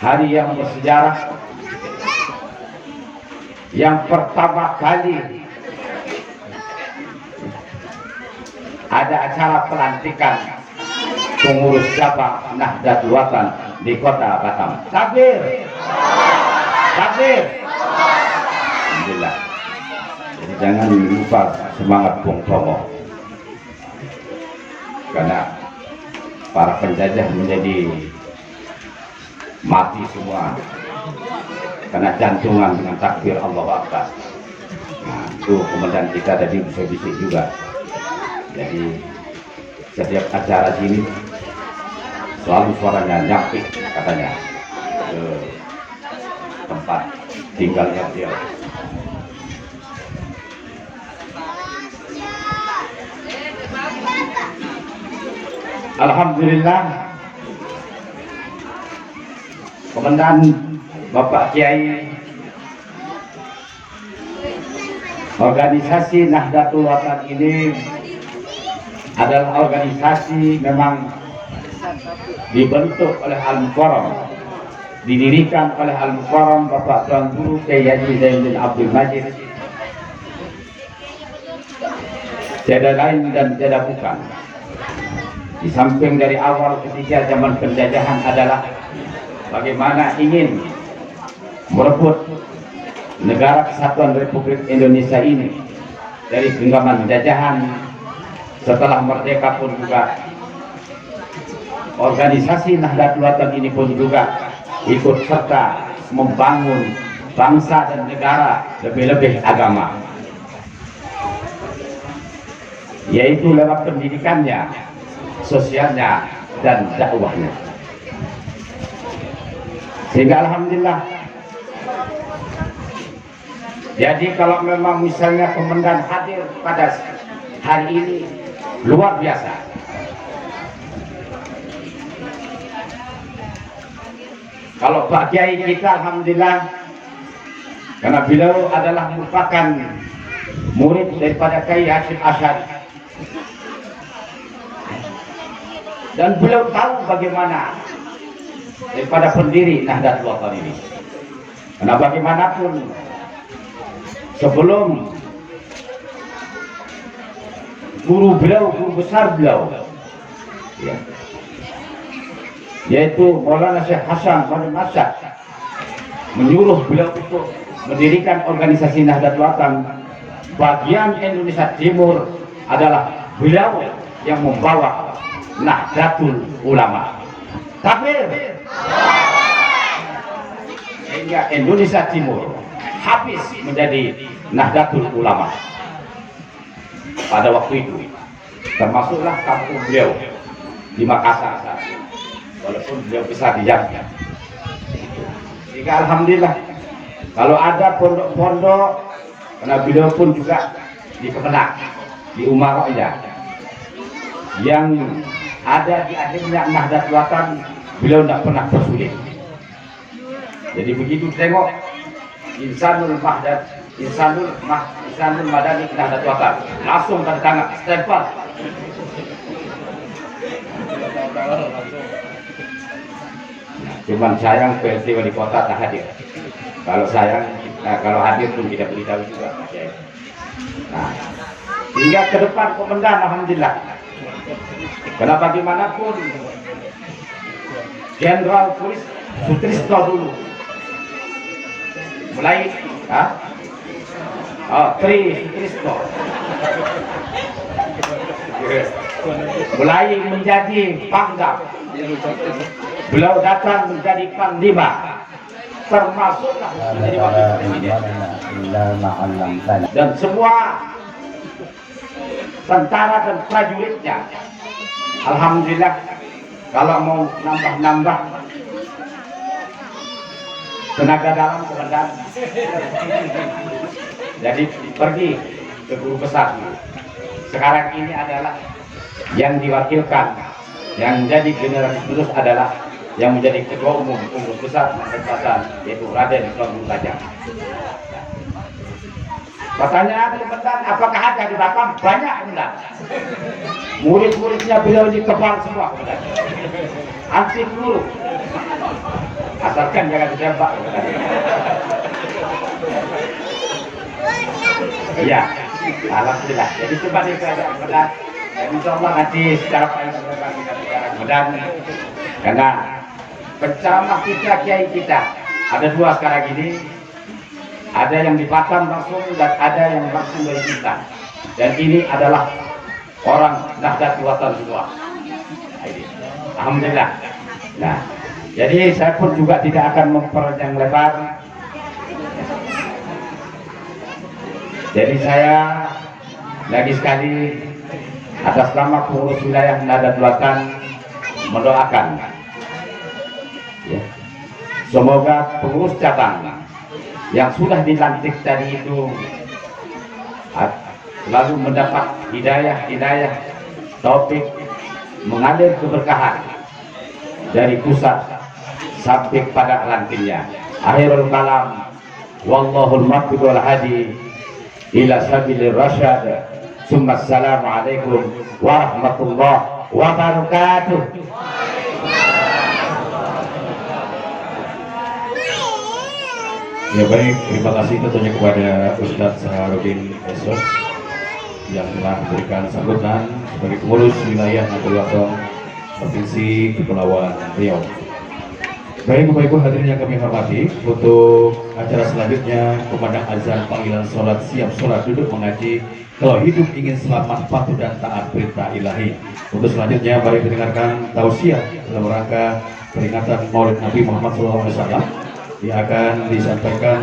hari yang bersejarah, yang pertama kali ada acara pelantikan pengurus cabang Nahdlatul Ulama di Kota Batam. Takbir, takbir. Alhamdulillah. Jadi jangan lupa semangat Bung Tomo, karena para penjajah menjadi mati semua karena jantungan dengan takbir Allahu Akbar. Nah, itu komandan kita tadi bisik-bisik juga. Jadi setiap acara sini selalu suaranya nyapik katanya ke tempat tinggalnya beliau. Alhamdulillah, Komandan Bapak Kiai, organisasi Nahdlatul Watan ini adalah organisasi memang dibentuk oleh Al-Mukarram, didirikan oleh Al-Mukarram Bapak Tuan Guru Kiai Haji Zainuddin Abdul Majid. Tiada lain dan tiada bukan. Di samping dari awal ketika zaman penjajahan adalah bagaimana ingin merebut negara kesatuan Republik Indonesia ini dari genggaman jajahan. Setelah merdeka pun juga organisasi Nahdlatul Watan ini pun juga ikut serta membangun bangsa dan negara, lebih-lebih agama, yaitu lewat pendidikannya, sosialnya, dan dakwahnya. Sehingga alhamdulillah, jadi kalau memang misalnya komandan hadir pada hari ini, luar biasa. Kalau Pak Kiai kita alhamdulillah, karena beliau adalah merupakan murid daripada Kiai Hashim Asy'ari, dan beliau tahu bagaimana daripada pendiri Nahdlatul Watan ini. Karena bagaimanapun sebelum guru beliau, guru besar beliau, ya, yaitu Maulana Syekh Hasan bin Nasr, menyuruh beliau untuk mendirikan organisasi Nahdlatul Watan bagian Indonesia Timur, adalah beliau yang membawa Nahdlatul Ulama. Takbir. Sehingga Indonesia Timur habis menjadi Nahdlatul Ulama pada waktu itu, termasuklah kampung beliau di Makassar, walaupun beliau besar di Jambi. Sehingga alhamdulillah, kalau ada pondok-pondok, karena beliau pun juga di Kemenak, di Umarohnya, yang ada di akhirnya Nahdlatul Watan, beliau tidak pernah bersulit. Jadi begitu tengok Insanul Madani Nahdlatul Watan, langsung tanda tangan, stempel. Cuman sayang PLT wali kota tak hadir. Kalau sayang, kalau hadir pun tidak beritahu juga. Nah, hingga ke depan komandan alhamdulillah. Karena bagaimanapun Jenderal Polisi Sutrisno dulu mulai Tri Sutrisno mulai menjadi Pangdam, beliau datang menjadi Panglima, termasuklah menjadi wakil presiden, dan semua tentara dan prajuritnya. Alhamdulillah, kalau mau nambah-nambah tenaga dalam komandan, jadi pergi ke guru besar. Sekarang ini adalah yang diwakilkan, yang menjadi generasi penerus adalah yang menjadi ketua umum pengurus besar Nahdlatul, yaitu Raden Tuan Guru Bajang. Pertanyaan komandan, apakah ada di Batam? Banyak komandan. Murid-muridnya beliau di kepala semua komandan. Anti peluru. Asalkan jangan ditembak. Iya, alhamdulillah. Jadi coba dikatakan komandan. Insya Allah nanti secara komandan, karena penceramah kita, kiai kita ada dua sekarang ini. Ada yang di Batam langsung dan ada yang langsung dari kita. Dan ini adalah orang Nahdlatul Watan semua. Alhamdulillah. Nah, jadi saya pun juga tidak akan memperpanjang lebar. Jadi saya lagi sekali atas nama pengurus wilayah Nahdlatul Watan mendoakan, ya, semoga pengurus cabang yang sudah dilantik tadi itu selalu mendapat hidayah, taufik, mengalir keberkahan dari pusat sampai pada lantinnya. akhirul kalam wallahul muwaffiq wal hadi ila sabilir rasyad. Assalamualaikum warahmatullahi wabarakatuh. Ya baik, terima kasih tentunya kepada Ustadz Saharudin Esos yang telah memberikan sambutan sebagai pengurus wilayah Nahdlatul Wathon Provinsi Kepulauan Riau. Baik Bapak Ibu hadirin yang kami hormati, untuk acara selanjutnya kumandang azan panggilan sholat siap sholat duduk mengaji kalau hidup ingin selamat patuh dan taat perintah ilahi. Untuk selanjutnya mari mendengarkan tausiah dalam rangka peringatan Maulid Nabi Muhammad SAW yang akan disampaikan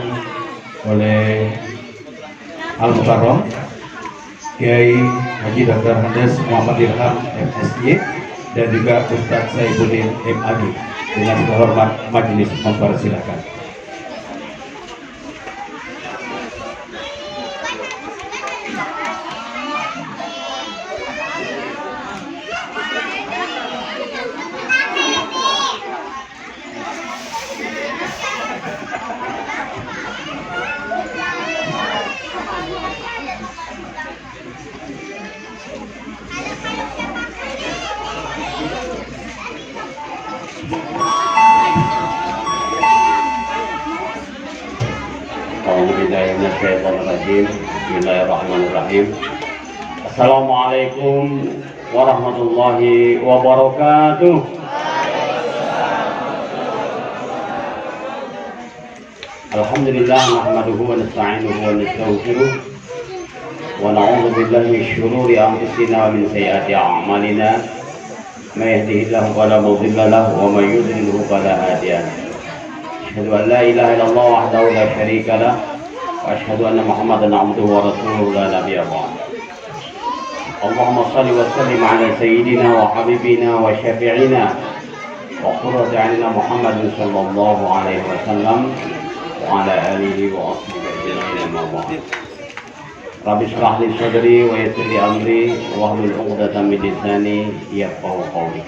oleh Al-Mukarram Kiai Haji Dr. Handes Muhammad Ilham MSy dan juga Ustadz Saifuddin MAG. Dengan segala hormat majelis mempersilahkan. Bismillahirrahmanirrahim. Assalamualaikum warahmatullahi wabarakatuh. Alhamdulillah nahmaduhu wa nasta'inuhu wa nastaghfiruh wa na'udzu billahi min syururi anfusina wa min sayyiati a'malina. May yahdihillahu fala mudilla lahu wa may yudlilhu fala hadiya lahu. Asyhadu an la ilaha illallah wahdahu la syarika lahu wa asyhadu anna Muhammadan abduhu wa rasuluhu la nabiyya ba'd. Allahumma shalli wa sallim ala sayyidina wa habibina wa syafi'ina wa qurrati a'yunina Muhammadin sallallahu alaihi wasallam wa ala alihi wa ashabihi ajma'in amma ba'd. Rabbi shrah li sadri wa yassir li amri wa hlul 'uqdatam min lisani yafqahu qawli.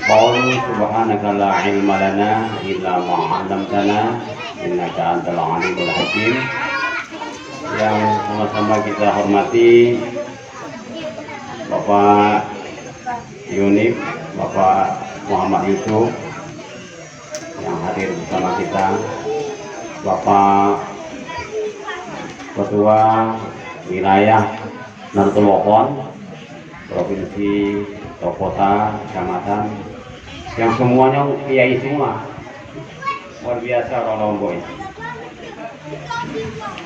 Qalu subhanaka la ilma lana illa ma 'allamtana innaka antal alimul hakim. Yang sama-sama kita hormati Bapak Yunif, Bapak Muhammad Yusuf yang hadir bersama kita, Bapak Ketua Wilayah Nahdlatul Wathon Provinsi atau Kota, Kecamatan, yang semuanya kiai semua, luar biasa orang Lombok.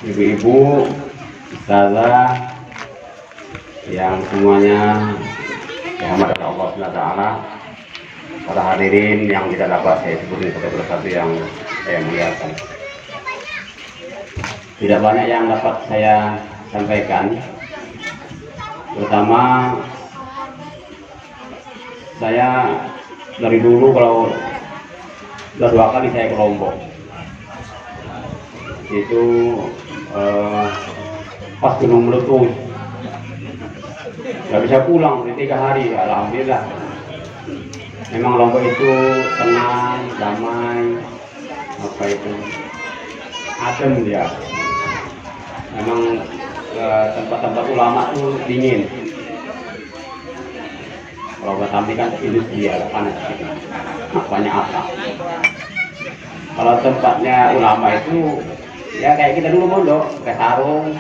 Ibu-ibu, ustazah, yang semuanya dirahmati Allah SWT, para hadirin yang tidak dapat saya sebutin satu persatu yang saya muliakan. Tidak banyak yang dapat saya sampaikan, terutama saya dari dulu kalau sudah 2 kali saya ke Lombok. Itu pas gunung meletus, nggak bisa pulang di 3 hari. Alhamdulillah, memang Lombok itu tenang, damai, apa itu, adem dia. Memang tempat-tempat ulama itu dingin. Kalau ke Sambi kan industri agak panas, banyak asap. Kalau tempatnya ulama itu ya kayak kita dulu mondok, pakai sarung,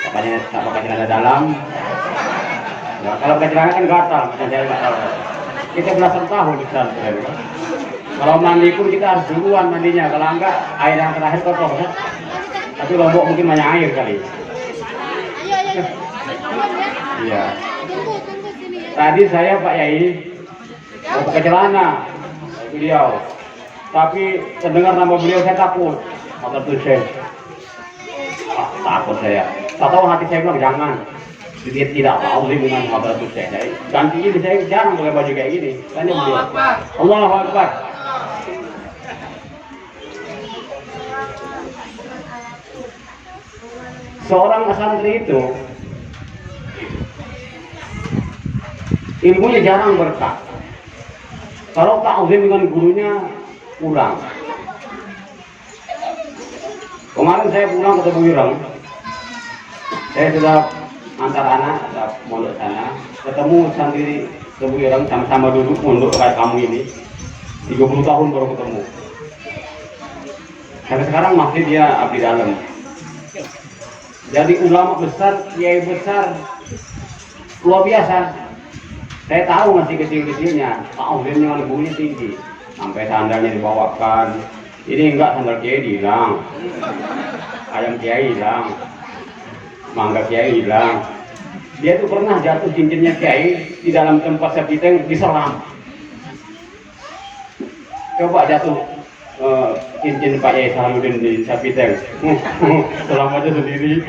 pakai celana dalam. Ya, kalau pakai celana kan gatal, macam saya gatal. Kita belasan tahun di sana. Kalau mandi pun kita harus duluan mandinya, kalau enggak air yang terakhir kotor kan. Tapi Lombok mungkin banyak air kali. Iya. Tadi saya Pak Yai mau pakai celana beliau, tapi terdengar nama beliau saya takut. Hadratus Syekh. Takut saya. Tak tahu hati saya bilang jangan. Dia tidak mau dengan Hadratus Syekh. Ganti ini saya jarang pakai baju kayak gini. Tanya beliau. Allahu Akbar. Seorang santri itu ilmunya jarang berkah. Kalau ta'zim dengan gurunya kurang. Kemarin saya pulang ke Tebuireng, saya sudah antar anak ke pondok sana, ketemu santri Tebuireng sama-sama duduk pondok kayak kamu ini, 30 tahun baru ketemu. Sampai sekarang masih dia abdi dalam. Jadi ulama besar, kiai besar, luar biasa. Saya tahu masih kecil-kecilnya, taklimnya ilmunya tinggi, sampai sandalnya dibawakan. Ini enggak, sandal kiai hilang, ayam kiai hilang, mangga kiai hilang. Dia tuh pernah jatuh cincinnya kiai di dalam tempat sepiteng diselam. Coba jatuh cincin Pak Yai Saharudin di sepiteng, selam aja sendiri.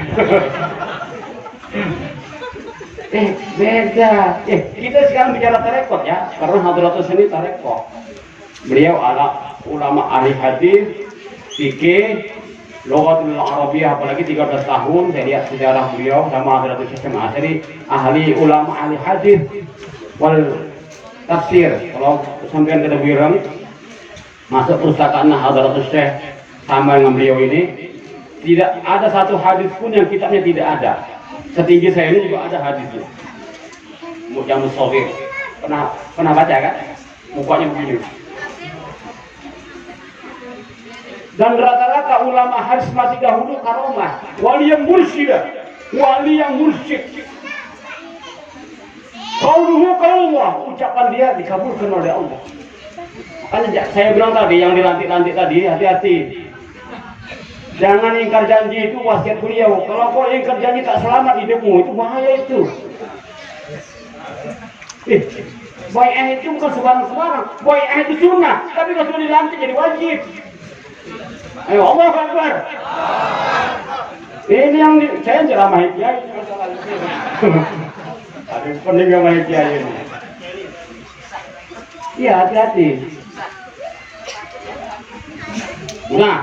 Beda. Kita sekarang bicara tarekat ya, karena Hadratus ini tarekat. Beliau adalah ulama ahli hadis, fikih, lughatul Arabiyah, apalagi 13 tahun saya lihat sejarah beliau sama Hadratus Syekh Ma'asiri, ahli ulama ahli hadis wal tafsir. Kalau sampean ke Tebuireng, masuk perpustakaan Hadratus Syekh sama dengan beliau ini, tidak ada satu hadis pun yang kitabnya tidak ada. Setinggi saya ini juga ada hadisnya. Mujamus Shawir. Pernah baca kan? Mukanya begini. Dan rata-rata ulama hadis masih dahulu karomah, wali yang mursyid, wali yang mursyid. Qauluhu qaulullah, ucapan dia dikabulkan oleh Allah. Makanya saya bilang tadi, yang dilantik-lantik tadi, hati-hati. Jangan ingkar janji, itu wasiat beliau. Kalau kau ingkar janji tak selamat hidupmu, itu bahaya itu. Bai'ah itu bukan sembarang-sembarang. Bai'ah itu sunnah, tapi kalau sudah dilantik jadi wajib. Ayo, Allahu Akbar. Ini yang saya ceramahi kiai. Ada pening sama kiai ini. Iya, hati-hati. Nah,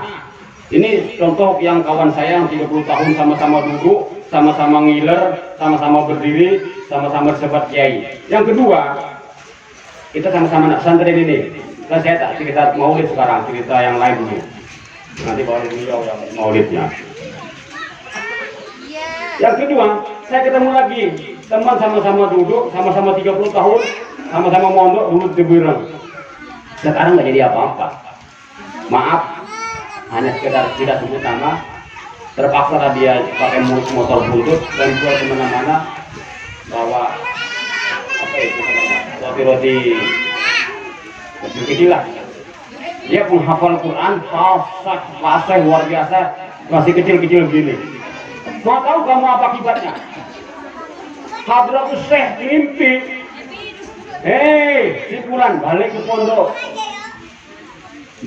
ini contoh yang kawan saya yang 30 tahun sama-sama duduk, sama-sama ngiler, sama-sama berdiri, sama-sama sebat kiai. Yang kedua, kita sama-sama nak pesantren ini. Nah, saya tak cerita maulid sekarang, cerita yang lain dulu. Nanti bawa beliau yang maulidnya. Yang kedua, saya ketemu lagi teman sama-sama duduk, sama-sama 30 tahun, sama-sama mondok dulu di Tebuireng. Sekarang nggak jadi apa-apa. Maaf, hanya sekedar tidak sebut nama. Terpaksa lah dia pakai motor buntut dan jual kemana-mana, bawa apa itu roti-roti kecil-kecil lah. Dia penghafal Quran, fasih luar biasa, masih kecil-kecil begini. Mau tahu kamu apa akibatnya? Hadratus Syekh mimpi, si Fulan balik ke pondok,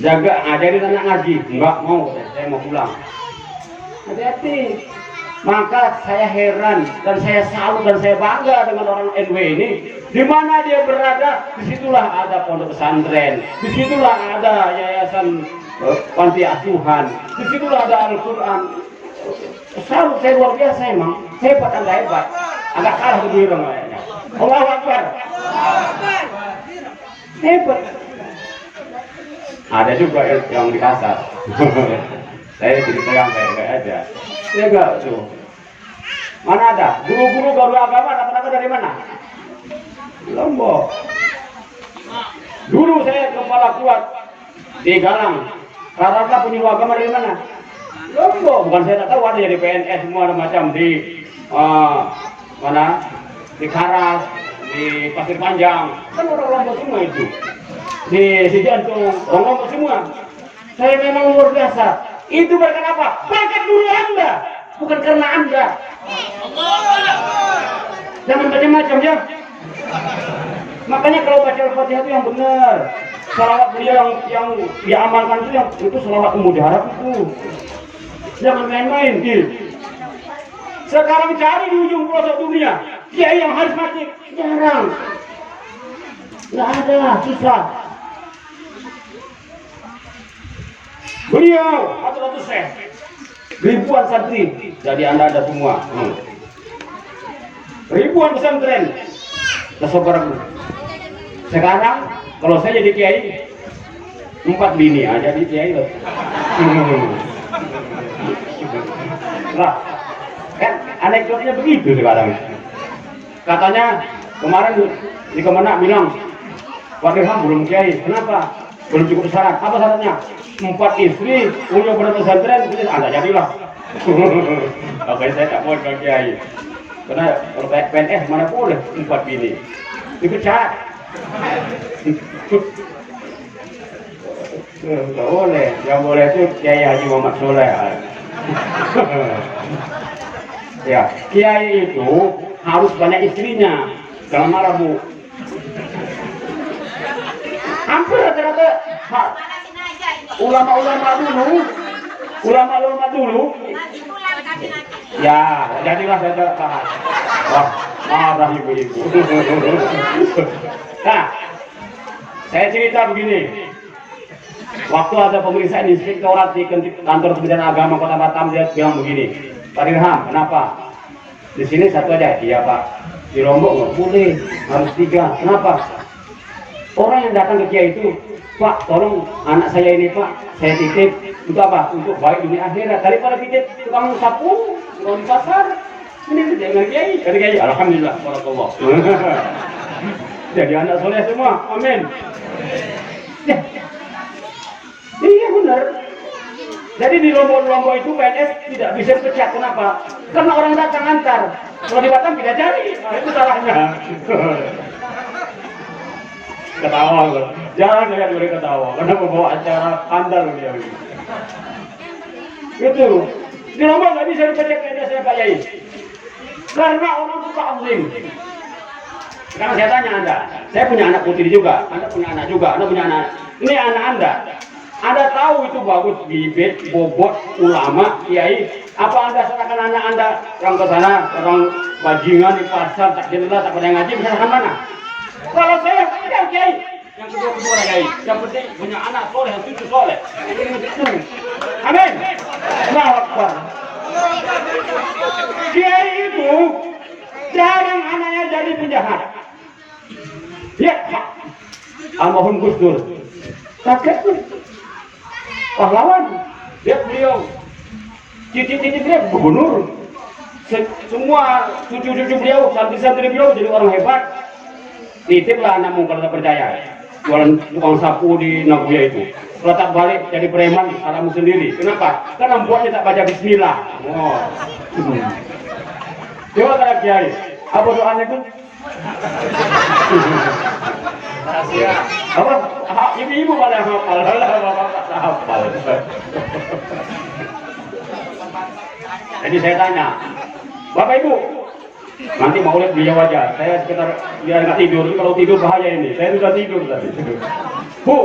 jaga ajarin anak ngaji. Enggak mau, saya mau pulang. Hati-hati. Maka saya heran dan saya salut dan saya bangga dengan orang NW ini. Di mana dia berada, disitulah ada pondok pesantren, disitulah ada yayasan panti asuhan, disitulah ada Al-Quran. Salut saya luar biasa emang. Hebat anda hebat. Agak kalah ke Tebuireng kayaknya. Allahu Akbar. Hebat. Ada juga yang di pasar. Saya jadi pegang kayak aja. Ya enggak tuh. Mana ada? Guru-guru baru agama rata-rata dari mana? Lombok. Dulu saya kepala kuat di Galang. Rata-rata penyuluh agama dari mana? Lombok. Bukan saya tak tahu, ada jadi PNS semua ada macam di mana? Di Karas, di Pasir Panjang. Kan orang Lombok semua itu. Di Jantung, orang Lombok semua. Saya memang luar biasa. Itu berkat apa? Berkat guru Anda, bukan karena Anda. Jangan macam-macam ya. Makanya kalau baca Al-Fatihah itu yang benar. Salawat beliau yang diamalkan itu salawat mujarab itu. Jangan main-main. Sekarang cari di ujung pelosok dunia, kiai yang harus mati jarang. Nggak ada, susah. Beliau Hadratus Syekh, ribuan santri, jadi anda ada semua. Ribuan pesantren tersebar. Sekarang kalau saya jadi kiai, 4 bini aja di kiai loh. Lah, kan anekdotnya begitu sekarang. Katanya kemarin di Kemenak bilang, Pak Dirham belum kiai. Kenapa? Belum cukup syarat. Apa syaratnya? 4 istri, punya pondok pesantren, Anda jadilah. Oke, saya tak mau ke kiai. Karena kalau PNS mana boleh 4 bini. Ikut syarat. Tidak boleh. Yang boleh itu Kiai Haji Muhammad Soleh. Ya, kiai itu harus banyak istrinya. Jangan marah, Bu. Hampir rata-rata ulama-ulama dulu ya jadilah saya tahan. Wah, marah ibu-ibu. Nah, saya cerita begini. Waktu ada pemeriksaan inspektorat di kantor Kementerian Agama Kota Batam, dia bilang begini, Pak Dirham, kenapa? Di sini satu aja. Iya, Pak. Di Lombok nggak boleh, harus 3. Kenapa? Orang yang datang ke kiai itu, Pak, tolong anak saya ini, Pak, saya titip untuk apa? Untuk baik dunia akhirat. Daripada titip tukang sapu, tukang di pasar, ini dengan kiai. Kata kiai, alhamdulillah, barakallah. Jadi anak soleh semua, amin. Ya. Iya benar. Jadi di Lombok itu PNS tidak bisa pecat. Kenapa? Karena orang datang antar. Kalau di Batam tidak cari. Nah, itu salahnya. Ketawa. Jangan lihat boleh ketawa. Karena membawa acara andal dia. Itu. Di Lombok nggak bisa dipecat PNS saya Pak Yai. Karena orang itu takzim. Sekarang saya tanya Anda. Saya punya anak putri juga. Anda punya anak juga. Anda punya anak. Ini anak Anda. Anda tahu itu bagus, bibit, bobot, ulama, kiai. Apa Anda serahkan anak Anda orang ke sana, orang bajingan di pasar, tak jelas, tak pada ngaji, bisa serahkan mana? Kalau saya, kiai. Yang kedua kiai. Yang penting punya anak soleh, yang cucu soleh. Amin. Allahu Akbar. Kiai itu jarang anaknya jadi penjahat. Ya, almarhum Gus Dur. Kakeknya pahlawan, beliau cicit-cicit dia gubernur, semua cucu-cucu beliau, santri-santri beliau jadi orang hebat. Titiplah anakmu kalau tak percaya, jualan tukang sapu di Nagoya itu. Kalau tak balik jadi preman, salahmu sendiri. Kenapa? Karena buatnya tak baca Bismillah. Oh. Coba kata kiai, apa doanya itu? Apa? Ibu-ibu pada hafal, bapak tak hafal. Jadi saya tanya, Bapak Ibu, nanti mau lihat beliau aja. Saya sekitar biar nggak tidur. Kalau tidur bahaya ini. Saya sudah tidur tadi. Bu,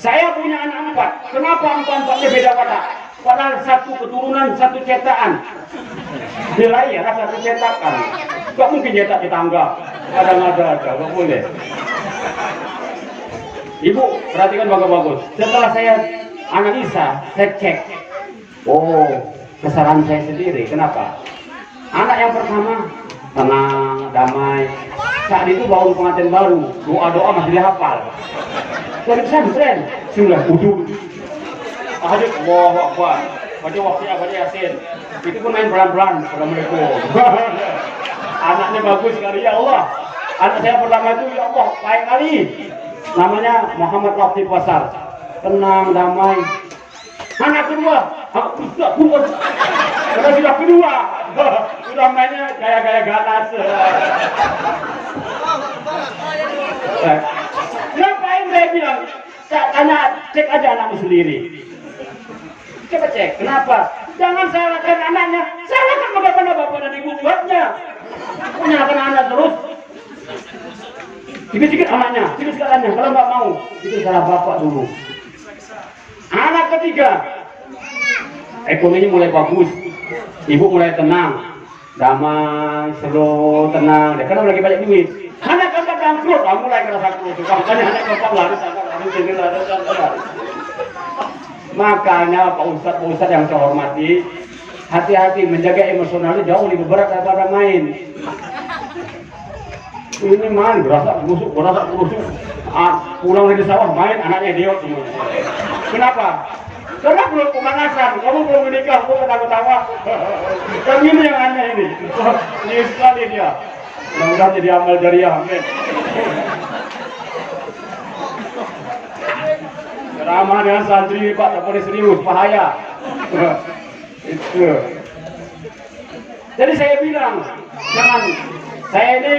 saya punya anak 4. Kenapa 4-4-nya beda watak? Padahal satu keturunan, satu cetakan. Nilai ya, satu cetakan. Gak mungkin cetak di tangga. Ada-ada aja, gak boleh. Ibu, perhatikan bagus-bagus. Setelah saya analisa, saya cek. Oh, kesalahan saya sendiri. Kenapa? Anak yang pertama, tenang, damai. Saat itu baru pengantin baru. Doa-doa masih dihafal. Dari pesantren, sudah wudhu. Tahajud, Allahu Akbar. Baca waktunya, baca Yasin. Itu pun main pelan-pelan. Assalamualaikum. Anaknya bagus sekali, ya Allah. Anak saya pertama itu, ya Allah, baik kali. Namanya Muhammad Latif Pasar. Tenang, damai. Anak kedua, karena sudah kedua, sudah mainnya gaya-gaya ganas. Ngapain saya bilang? Saya tanya, cek aja anakmu sendiri. Coba cek, kenapa? Jangan salahkan anaknya, salahkan bagaimana bapak dan ibu buatnya. Punya anak terus. Sikit-sikit anaknya, sikit-sikit anaknya. Kalau nggak mau, itu salah bapak dulu. Anak ketiga, ekonominya mulai bagus, ibu mulai tenang, damai, seru, tenang. Dia kan lagi banyak duit. Anak keempat bangkrut, mulai kerasa kerusuk. Makanya anak keempat lari. Makanya Pak Ustadz yang saya hormati, hati-hati menjaga emosionalnya jauh lebih berat daripada main. Ini main berasa kerusuk. Pulang dari sawah main anaknya idiot semuanya. Kenapa? Karena belum pemanasan, kamu belum menikah, kamu ketawa-tawa. Yang ini yang aneh ini. Ini sekali dia. Mudah-mudahan jadi amal jariah, amin. Ceramah dengan santri Pak, tak boleh serius, bahaya. Itu. Jadi saya bilang, jangan, saya ini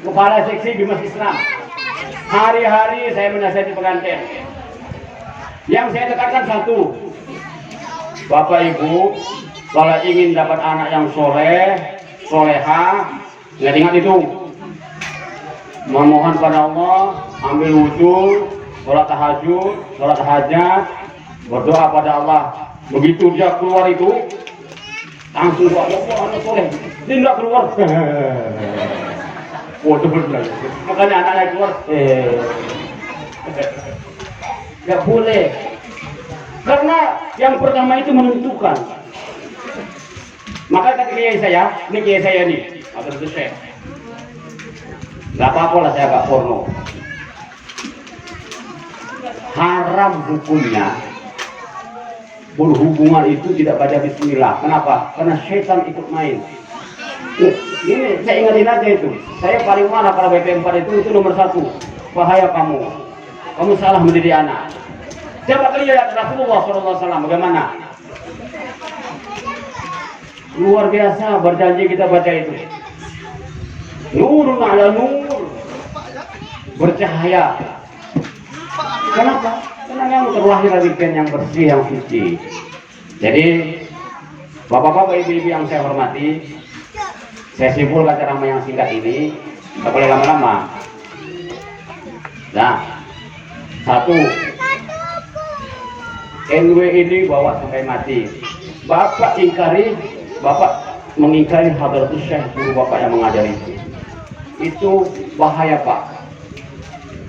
kepala seksi Bimas Islam. Hari-hari saya menasihati pengantin. Yang saya tekankan satu, Bapak Ibu, kalau ingin dapat anak yang soleh, soleha, ingat itu, memohon pada Allah, ambil wudhu, sholat tahajud, sholat hajat, berdoa pada Allah. Begitu dia keluar itu, langsung doa, ya Allah, anak soleh, dia tidak keluar. Waduh benar, makanya anaknya keluar. Gak boleh, karena yang pertama itu menentukan. Maka kata kiai saya, ini kiai saya nih, atau itu saya, gak apa-apa lah saya gak porno. Haram hukumnya berhubungan itu tidak baca bismillah. Kenapa? Karena setan ikut main. Ini saya ingatin aja itu. Saya paling marah kalau BP4 itu nomor 1. Bahaya kamu. Kamu salah mendidik anak. Coba lihat Rasulullah SAW bagaimana? Luar biasa berjanji kita baca itu. Nurun ala nur. Bercahaya. Kenapa? Karena yang terlahir dari pen yang bersih, yang suci. Jadi, bapak-bapak, ibu-ibu yang saya hormati, saya simpulkan ceramah yang singkat ini, tak boleh lama-lama. Nah, satu, NW ini bawa sampai mati. Bapak ingkari, bapak mengingkari hadratus syekh, guru bapak yang mengajari itu. Itu bahaya Pak.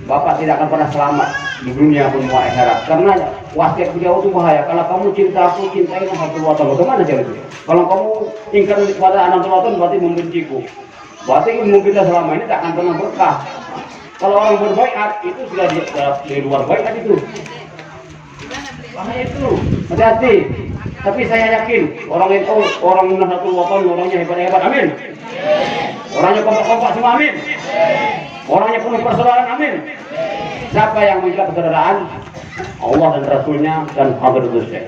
Bapak tidak akan pernah selamat di dunia pun mau akhirat. Karena wasiat beliau itu bahaya. Kalau kamu cinta aku, cintai Nahdlatul Wathon. Bagaimana cara itu? Kalau kamu ingkar kepada Nahdlatul Wathon, berarti membenciku. Berarti ilmu kita selama ini tak akan pernah berkah. Kalau orang berbaikat itu sudah di luar baikat itu. Bahaya itu. Hati-hati. Tapi saya yakin orang itu, orang Nahdlatul Wathon, orangnya hebat-hebat. Amin. Orangnya kompak-kompak semua. Amin. Orangnya penuh persaudaraan, amin. Siapa yang menjaga persaudaraan? Allah dan Rasulnya dan hadratus syekh.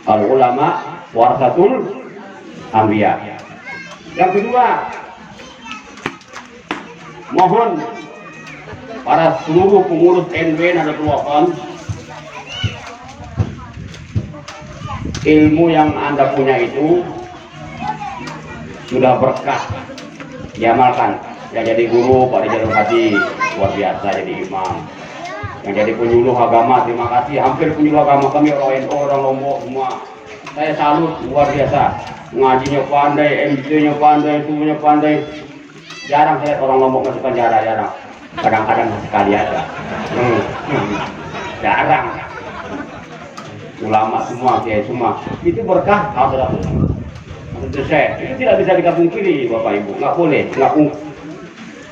Al ulama warasatul anbiya. Yang kedua, mohon para seluruh pengurus NW Nahdlatul Wathon, ilmu yang Anda punya itu sudah berkah, diamalkan. Yang jadi guru Pak Rizal Hadi luar biasa jadi imam. Yang jadi penyuluh agama, terima kasih. Hampir penyuluh agama kami orang NU, orang Lombok semua. Saya salut luar biasa. Ngajinya pandai, MC-nya pandai, semuanya pandai. Jarang saya lihat orang Lombok masuk penjara, jarang. Kadang-kadang sekali ada. Jarang. Ulama semua, kiai semua. Itu berkah hadratus. Itu saya. Itu tidak bisa dipungkiri Bapak Ibu. Nggak boleh, nggak mungkin.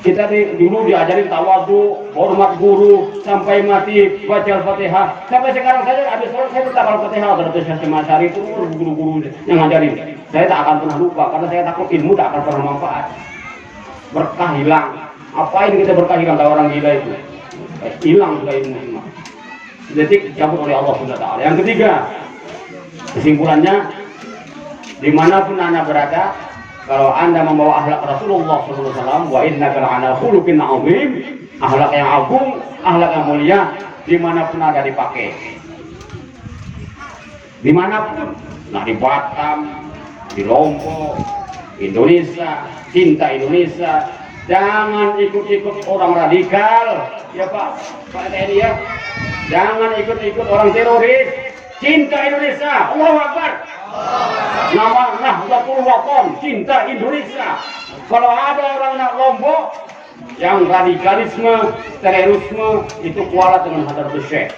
Kita dulu diajarin tawadhu, hormat guru, sampai mati baca Al-Fatihah. Sampai sekarang saja habis sholat saya tetap Al-Fatihah. Terus Syekh Masari itu guru-guru yang ngajarin. Saya tak akan pernah lupa karena saya takut ilmu tak akan pernah manfaat. Berkah hilang. Apain kita berkah hilang kalau orang gila itu? Hilang juga ilmu semua. Detik dicabut oleh Allah SWT. Yang ketiga, kesimpulannya, dimanapun Anda berada, kalau Anda membawa akhlak Rasulullah SAW, wa innaka la'ala khuluqin 'azim, akhlak yang agung, akhlak yang mulia, dimanapun ada dipakai. Dimanapun, nah di Batam, di Lombok, Indonesia, cinta Indonesia, jangan ikut-ikut orang radikal, ya Pak TNI ya, jangan ikut-ikut orang teroris, cinta Indonesia, Allahu Akbar. Nama Nahdlatul Wathon, cinta Indonesia. Kalau ada orang nak Lombok yang radikalisme, terorisme, itu kualat dengan hadratus syekh.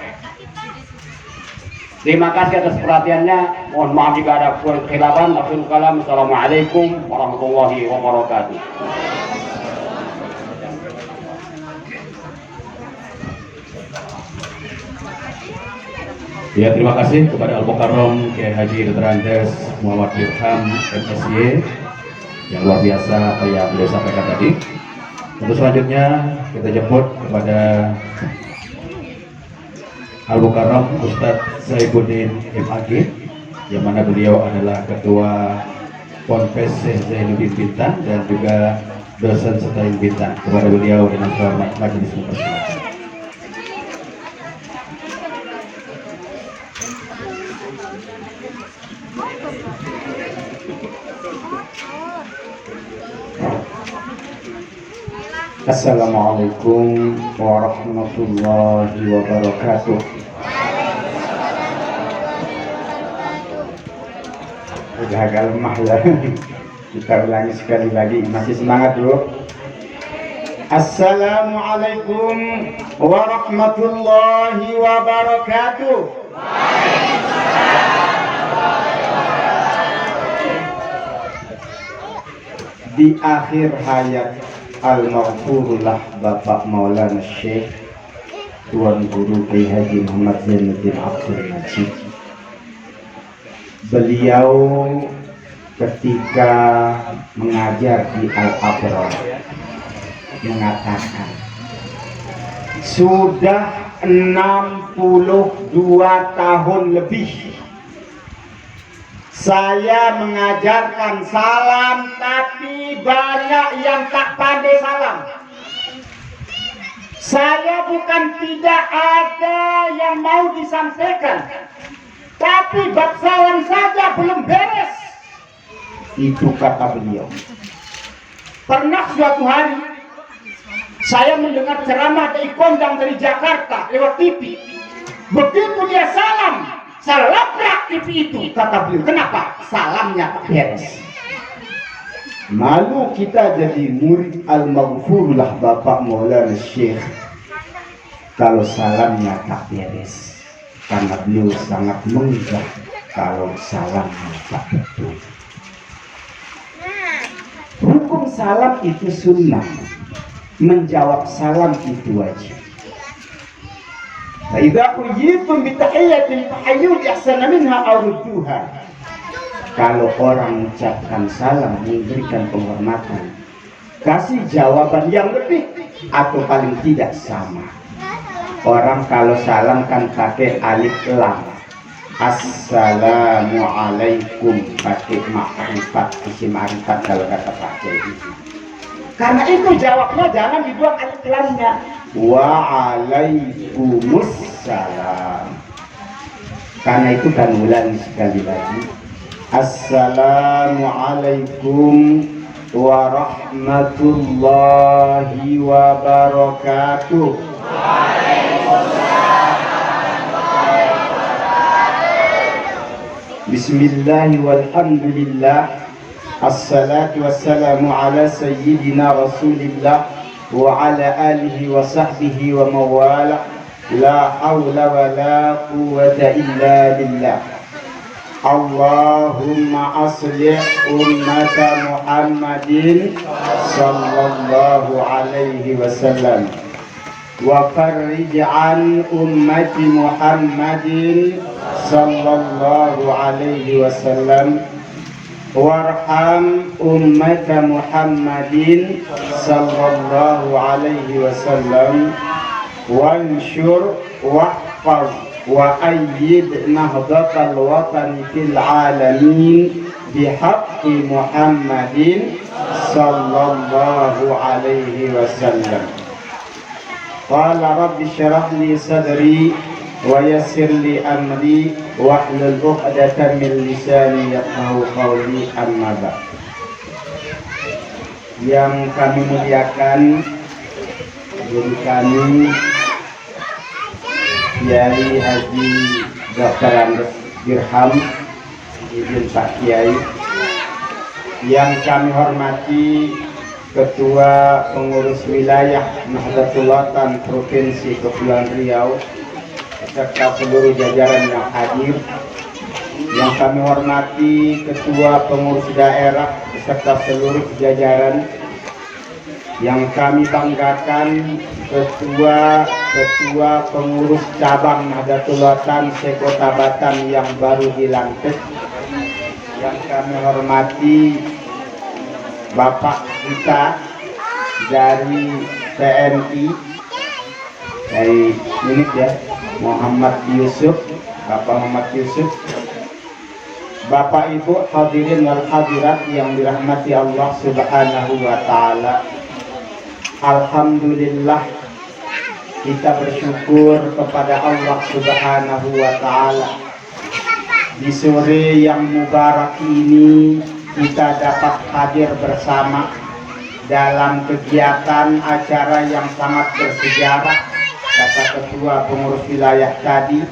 Terima kasih atas perhatiannya. Mohon maaf jika ada kekhilafan. Akhirul kalam. Assalamualaikum warahmatullahi wabarakatuh. Ya, terima kasih kepada Al Mukarram Kiai Haji Dr. Andes Muhammad Dirham MSY yang luar biasa apa yang beliau sampaikan tadi. Untuk selanjutnya kita jemput kepada Al Mukarram Ustadz Saifuddin MAG, yang mana beliau adalah Ketua Ponpes Syekh Zainuddin Bintan dan juga dosen Setain Bintan. Kepada beliau dengan hormat majelis mempersilakan. Assalamualaikum warahmatullahi wabarakatuh. Udah agak lemah ya. Kita ulangi sekali lagi. Masih semangat dulu. Assalamualaikum warahmatullahi wabarakatuh. Di akhir hayat Al-Maghfurullah Bapak Maulana Syekh Tuan Guru Kiai Haji Muhammad Zainuddin Abdul Majid, beliau ketika mengajar di Al-Abrar mengatakan sudah 62 tahun lebih saya mengajarkan salam, tapi banyak yang tak pandai salam. Saya bukan tidak ada yang mau disampaikan, tapi bab salam saja belum beres. Itu kata beliau. Pernah suatu hari saya mendengar ceramah dari kondang dari Jakarta lewat TV. Begitu dia salam, saya labrak TV itu, kata beliau. Kenapa? Salamnya tak beres. Malu kita jadi murid Al-Maghfurullah Bapak Maulana Syekh kalau salamnya tak beres, karena beliau sangat menggah kalau salamnya tak betul. Hukum salam itu sunnah, menjawab salam itu wajib. Idza quyitum bi tahiyyatin fahayyu bi ahsana minha aw rudduha. Kalau orang mengucapkan salam, memberikan penghormatan, kasih jawaban yang lebih atau paling tidak sama. Orang kalau salam kan pakai alif lam. Assalamualaikum, pakai ma'rifat, isim ma'rifat kalau kata pakai itu. Karena itu jawabnya jangan dibuang alif lamnya. Waalaikumsalam. Karena itu kan ulangi sekali lagi. Assalamualaikum warahmatullahi wabarakatuh. Bismillah walhamdulillah. Assalatu wassalamu ala sayyidina Rasulillah wa ala alihi wa sahbihi wa mawala. La hawla wa la quwwata illa billah. Allahumma aslih ummata Muhammadin sallallahu alaihi wasallam wa farrij an ummati Muhammadin sallallahu alaihi wasallam warham ummata Muhammadin sallallahu alaihi wasallam wanshur wahfaz wa ayyid nahdatal watani fil alamin bihaqqi Muhammadin sallallahu alaihi wasallam. Qala rabbi syrah li sadri wa yassir li amri wahlul 'uqdatam min lisani yafqahu qawli, amma ba'd. Yang kami muliakan guru kami Kiai Haji Dr. Andes Dirham, izin Pak Kiai. Yang kami hormati Ketua Pengurus Wilayah Nahdlatul Watan Provinsi Kepulauan Riau serta seluruh jajaran yang hadir. Yang kami hormati Ketua Pengurus Daerah serta seluruh jajaran. yang kami banggakan ketua pengurus cabang Nahdlatul Ulama se-Kota Batam yang baru dilantik, yang kami hormati Bapak kita dari TNI dari unit ya, Muhammad Yusuf, Bapak Muhammad Yusuf, Bapak Ibu hadirin wal hadirat yang dirahmati Allah Subhanahu wa taala. Alhamdulillah, kita bersyukur kepada Allah Subhanahu wa taala. Di sore yang mubarak ini kita dapat hadir bersama dalam kegiatan acara yang sangat bersejarah, kata ketua pengurus wilayah tadi,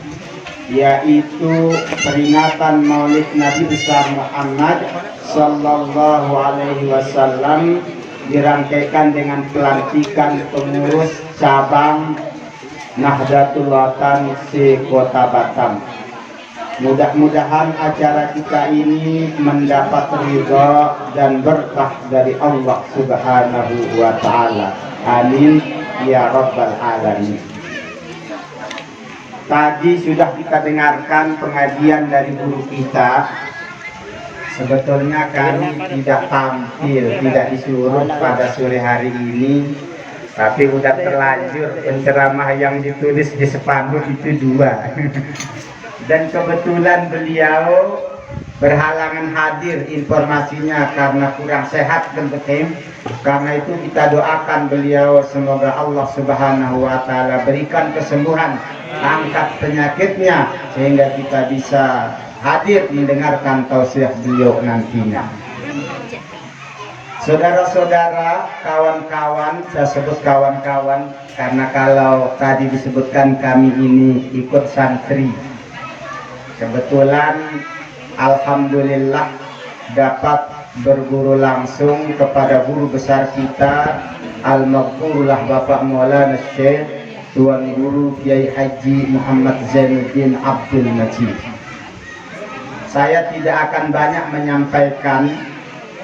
yaitu peringatan Maulid Nabi besar Muhammad sallallahu alaihi wasallam, dirangkaikan dengan pelantikan pengurus cabang Nahdlatul Ulama se-Kota Batam. Mudah-mudahan acara kita ini mendapat ridha dan berkah dari Allah Subhanahu wa taala. Amin ya rabbal alamin. Tadi sudah kita dengarkan pengajian dari guru kita. Sebetulnya kami tidak tampil, tidak disuruh pada sore hari ini, tapi udah terlanjur penceramah yang ditulis di spanduk itu 2. Dan kebetulan beliau berhalangan hadir informasinya karena kurang sehat dan betem. Karena itu kita doakan beliau, semoga Allah Subhanahu wa taala berikan kesembuhan, angkat penyakitnya sehingga kita bisa hadir mendengarkan tausiah beliau nantinya. Saudara-saudara, kawan-kawan, saya sebut kawan-kawan karena kalau tadi disebutkan kami ini ikut santri. Kebetulan alhamdulillah dapat berguru langsung kepada guru besar kita, Al-Maghfurullah Bapak Maulana Syekh Tuan Guru Kiai Haji Muhammad Zainuddin Abdul Majid. Saya tidak akan banyak menyampaikan,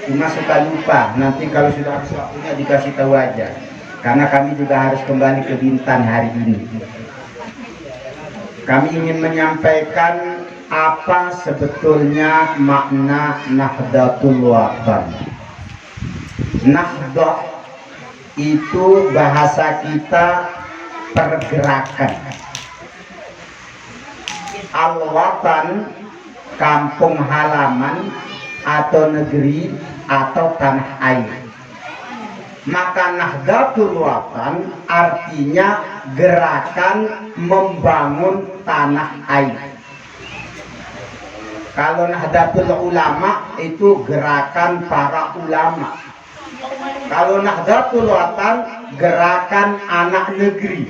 cuma suka lupa. Nanti kalau sudah habis waktunya dikasih tahu aja. Karena kami juga harus kembali ke Bintan hari ini. Kami ingin menyampaikan apa sebetulnya makna Nahdlatul Ulama. Nahdah itu bahasa kita pergerakan. Al-Watan kampung halaman atau negeri atau tanah air. Maka Nahdlatul Ulama artinya gerakan membangun tanah air. Kalau Nahdlatul Ulama itu gerakan para ulama. Kalau Nahdlatul Ulama gerakan anak negeri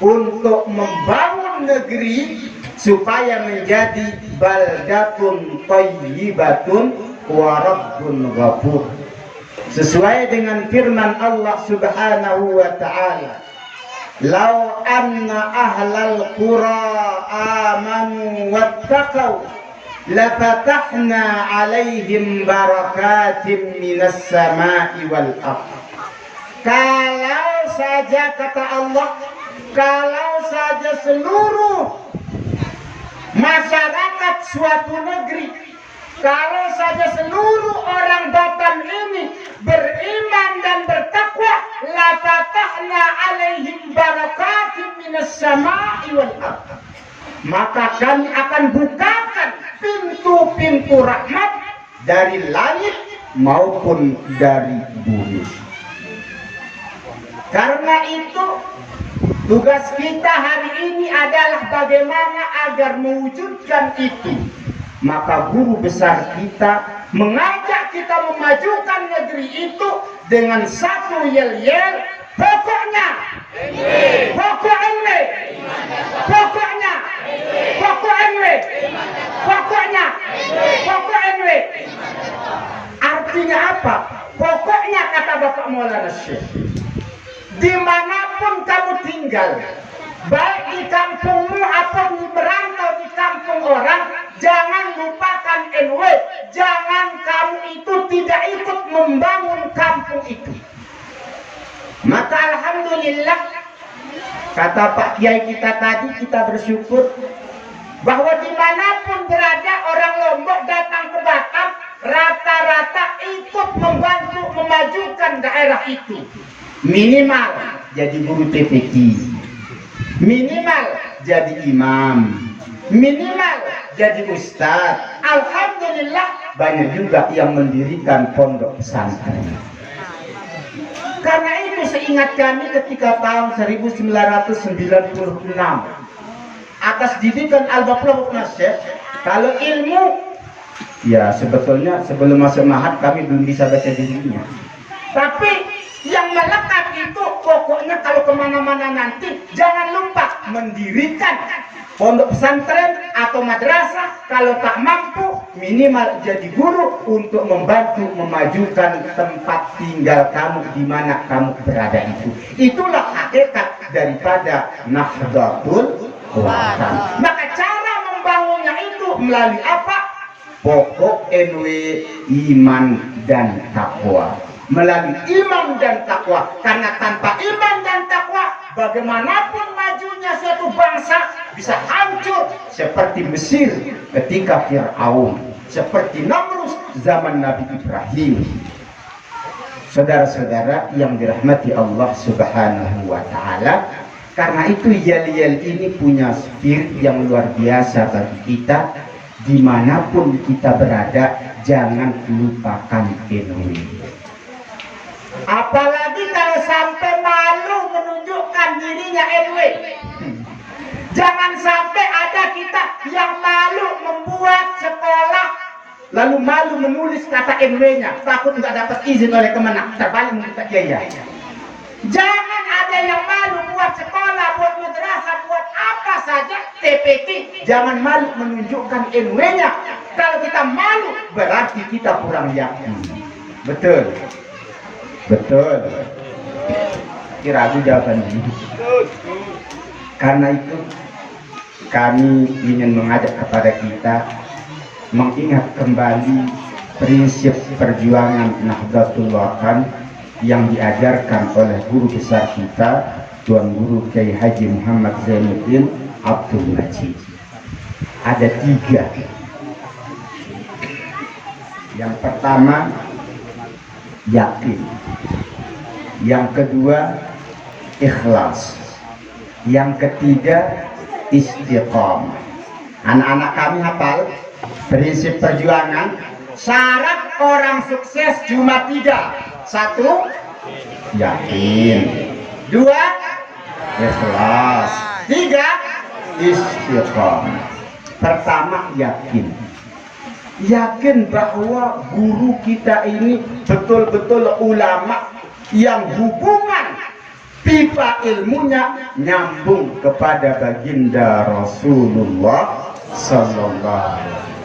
untuk membangun negeri supaya menjadi baldatun thayyibatun wa rabbun ghafur. Sesuai dengan firman Allah Subhanahu wa taala, "Lau anna ahlal qura amanu wattaqau lafatahna 'alaihim barakatim minas sama'i wal ardh." Kalau saja, kata Allah, kalau saja seluruh masyarakat suatu negeri, kalau saja seluruh orang Batam ini beriman dan bertakwa, la fatahna alaihim barakatim minas sama'i wal ardh, maka kami akan bukakan pintu-pintu rahmat dari langit maupun dari bumi. Karena itu tugas kita hari ini adalah bagaimana agar mewujudkan itu. Maka guru besar kita mengajak kita memajukan negeri itu dengan satu yel-yel, pokoknya, pokoknya, pokoknya, pokoknya, pokoknya, pokoknya. Artinya apa? Pokoknya, kata Bapak Maulana Syekh, dimanapun kamu tinggal, baik di kampungmu atau merantau di kampung orang, jangan lupakan NW. Jangan kamu itu tidak ikut membangun kampung itu. Maka alhamdulillah, kata Pak Kiai kita tadi, kita bersyukur bahwa dimanapun berada orang Lombok datang ke Batam, rata-rata ikut membantu memajukan daerah itu. Minimal jadi guru TPQ, minimal jadi imam, minimal jadi ustadz. Alhamdulillah banyak juga yang mendirikan pondok pesantren. Karena itu seingat kami ketika tahun 1996 atas didikan Al-Baqarah Nasir, kalau ilmu ya sebetulnya sebelum masuk mahat kami belum bisa baca dirinya, tapi yang melekat itu pokoknya kalau kemana-mana nanti jangan lupa mendirikan pondok pesantren atau madrasah. Kalau tak mampu minimal jadi guru untuk membantu memajukan tempat tinggal kamu di mana kamu berada itu. Itulah hakikat daripada Nahdlatul Ulama. Maka cara membangunnya itu melalui apa? Pokok NW iman dan takwa. Melalui iman dan takwa. Karena tanpa iman dan takwa, bagaimanapun majunya suatu bangsa bisa hancur. Seperti Mesir ketika Fir'aun, seperti Namrus zaman Nabi Ibrahim. Saudara-saudara yang dirahmati Allah Subhanahu wa Ta'ala, karena itu yel-yel ini punya spirit yang luar biasa bagi kita. Dimanapun kita berada, jangan lupakan NW. Apalagi kalau sampai malu menunjukkan dirinya NW. Jangan sampai ada kita yang malu membuat sekolah lalu malu menulis kata NW-nya, takut nggak dapat izin oleh Kemenak, terbalik minta biaya. Jangan ada yang malu buat sekolah, buat madrasah, buat apa saja TPQ. Jangan malu menunjukkan NW-nya. Kalau kita malu berarti kita kurang yakin. Betul. Betul. Kira aku jawabannya. Karena itu kami ingin mengajak kepada kita mengingat kembali prinsip perjuangan Nahdlatul Ulama yang diajarkan oleh guru besar kita, Tuan Guru Kiai Haji Muhammad Zainuddin Abdul Majid. Ada 3. Yang pertama yakin, yang kedua ikhlas, yang ketiga istiqamah. Anak-anak kami hafal prinsip perjuangan. Syarat orang sukses cuma 3. 1 yakin, 2 ikhlas, 3 istiqamah. Pertama yakin. Yakin bahwa guru kita ini betul-betul ulama yang hubungan pipa ilmunya nyambung kepada baginda Rasulullah Sallallahu Alaihi Wasallam.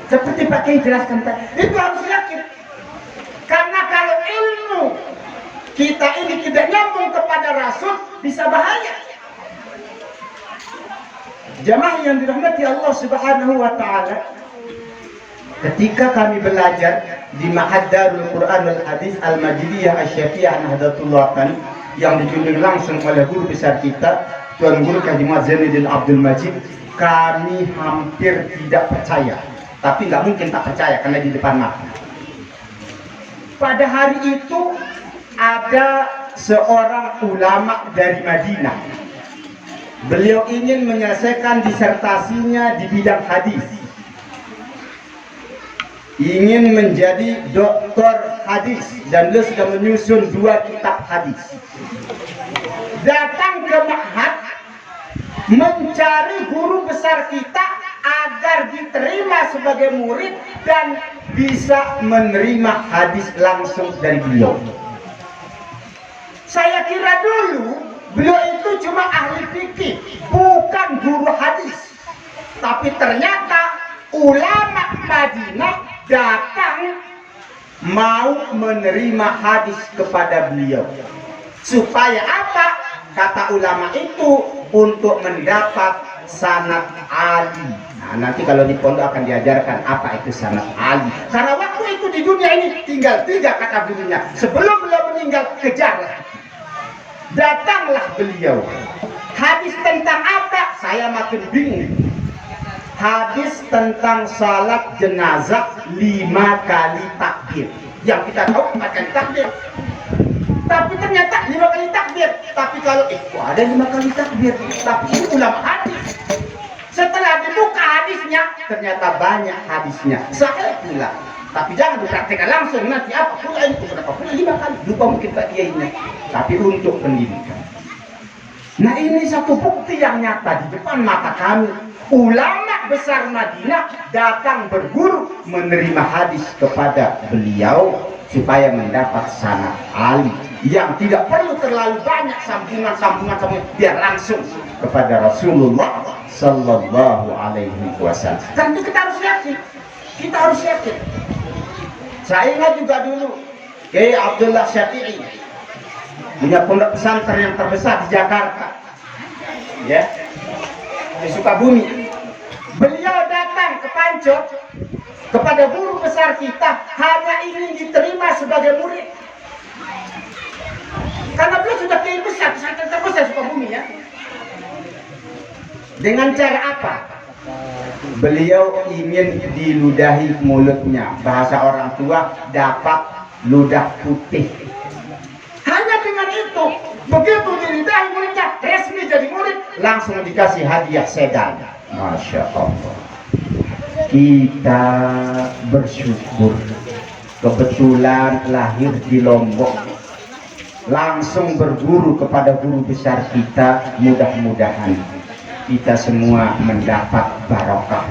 Seperti Pak Kiai jelaskan tadi, itu harus yakin. Karena kalau ilmu kita ini tidak nyambung kepada Rasul, bisa bahaya. Jamaah yang dirahmati Allah Subhanahu wa Ta'ala, ketika kami belajar di Ma'had Darul Quran wal Hadis Al-Majidiyah Asy-Syafi'iyah Nahdlatul Ulama yang dibimbing langsung oleh guru besar kita, Tuan Guru Haji Muhammad Zainuddin Abdul Majid, kami hampir tidak percaya. Tapi nggak mungkin tak percaya karena di depan mata. Pada hari itu ada seorang ulama dari Madinah. Beliau ingin menyelesaikan disertasinya di bidang hadis. Ingin menjadi doktor hadis dan beliau sudah menyusun 2 kitab hadis. Datang ke ma'had mencari guru besar kita agar diterima sebagai murid dan bisa menerima hadis langsung dari beliau. Saya kira dulu beliau itu cuma ahli fikih, bukan guru hadis. Tapi ternyata ulama Madinah datang mau menerima hadis kepada beliau. Supaya apa? Kata ulama itu untuk mendapat sanad ali. Nah, nanti kalau di pondok akan diajarkan apa itu sanad ali. Karena waktu itu di dunia ini tinggal 3 kata gurunya. Sebelum beliau meninggal, kejarlah. Datanglah beliau. Hadis tentang apa? Saya makin bingung. Hadis tentang salat jenazah 5 kali takbir. Yang kita tahu 4 kali takbir. Tapi ternyata 5 kali takbir. Tapi kalau kok ada 5 kali takbir. Tapi ini ulama hadis. Setelah dibuka hadisnya, ternyata banyak hadisnya. Sahih pula. Tapi jangan dipraktikkan langsung, nanti apa pula ini, kenapa pula 5 kali. Lupa mungkin Pak Kiainya. Tapi untuk pendidikan. Nah ini satu bukti yang nyata di depan mata kami. Ulama besar Madinah datang berguru menerima hadis kepada beliau supaya mendapat sanad ali yang tidak perlu terlalu banyak sambungan biar langsung kepada Rasulullah Sallallahu Alaihi Wasallam. Tentu kita harus yakin. Kita harus yakin. Saya ingat juga dulu Kiai Abdullah Syafi'i punya pondok pesantren yang terbesar di Jakarta, ya, di Sukabumi. Beliau datang ke Pancok kepada guru besar kita hanya ingin diterima sebagai murid. Karena beliau sudah kiai besar, pesantren terbesar Sukabumi, ya. Dengan cara apa? Beliau ingin diludahi mulutnya. Bahasa orang tua, dapat ludah putih. Hanya dengan itu, begitu diludahi mulutnya, resmi jadi murid, langsung dikasih hadiah sedan. Masya Allah. Kita bersyukur kebetulan lahir di Lombok, langsung berguru kepada guru besar kita. Mudah-mudahan kita semua mendapat barokah.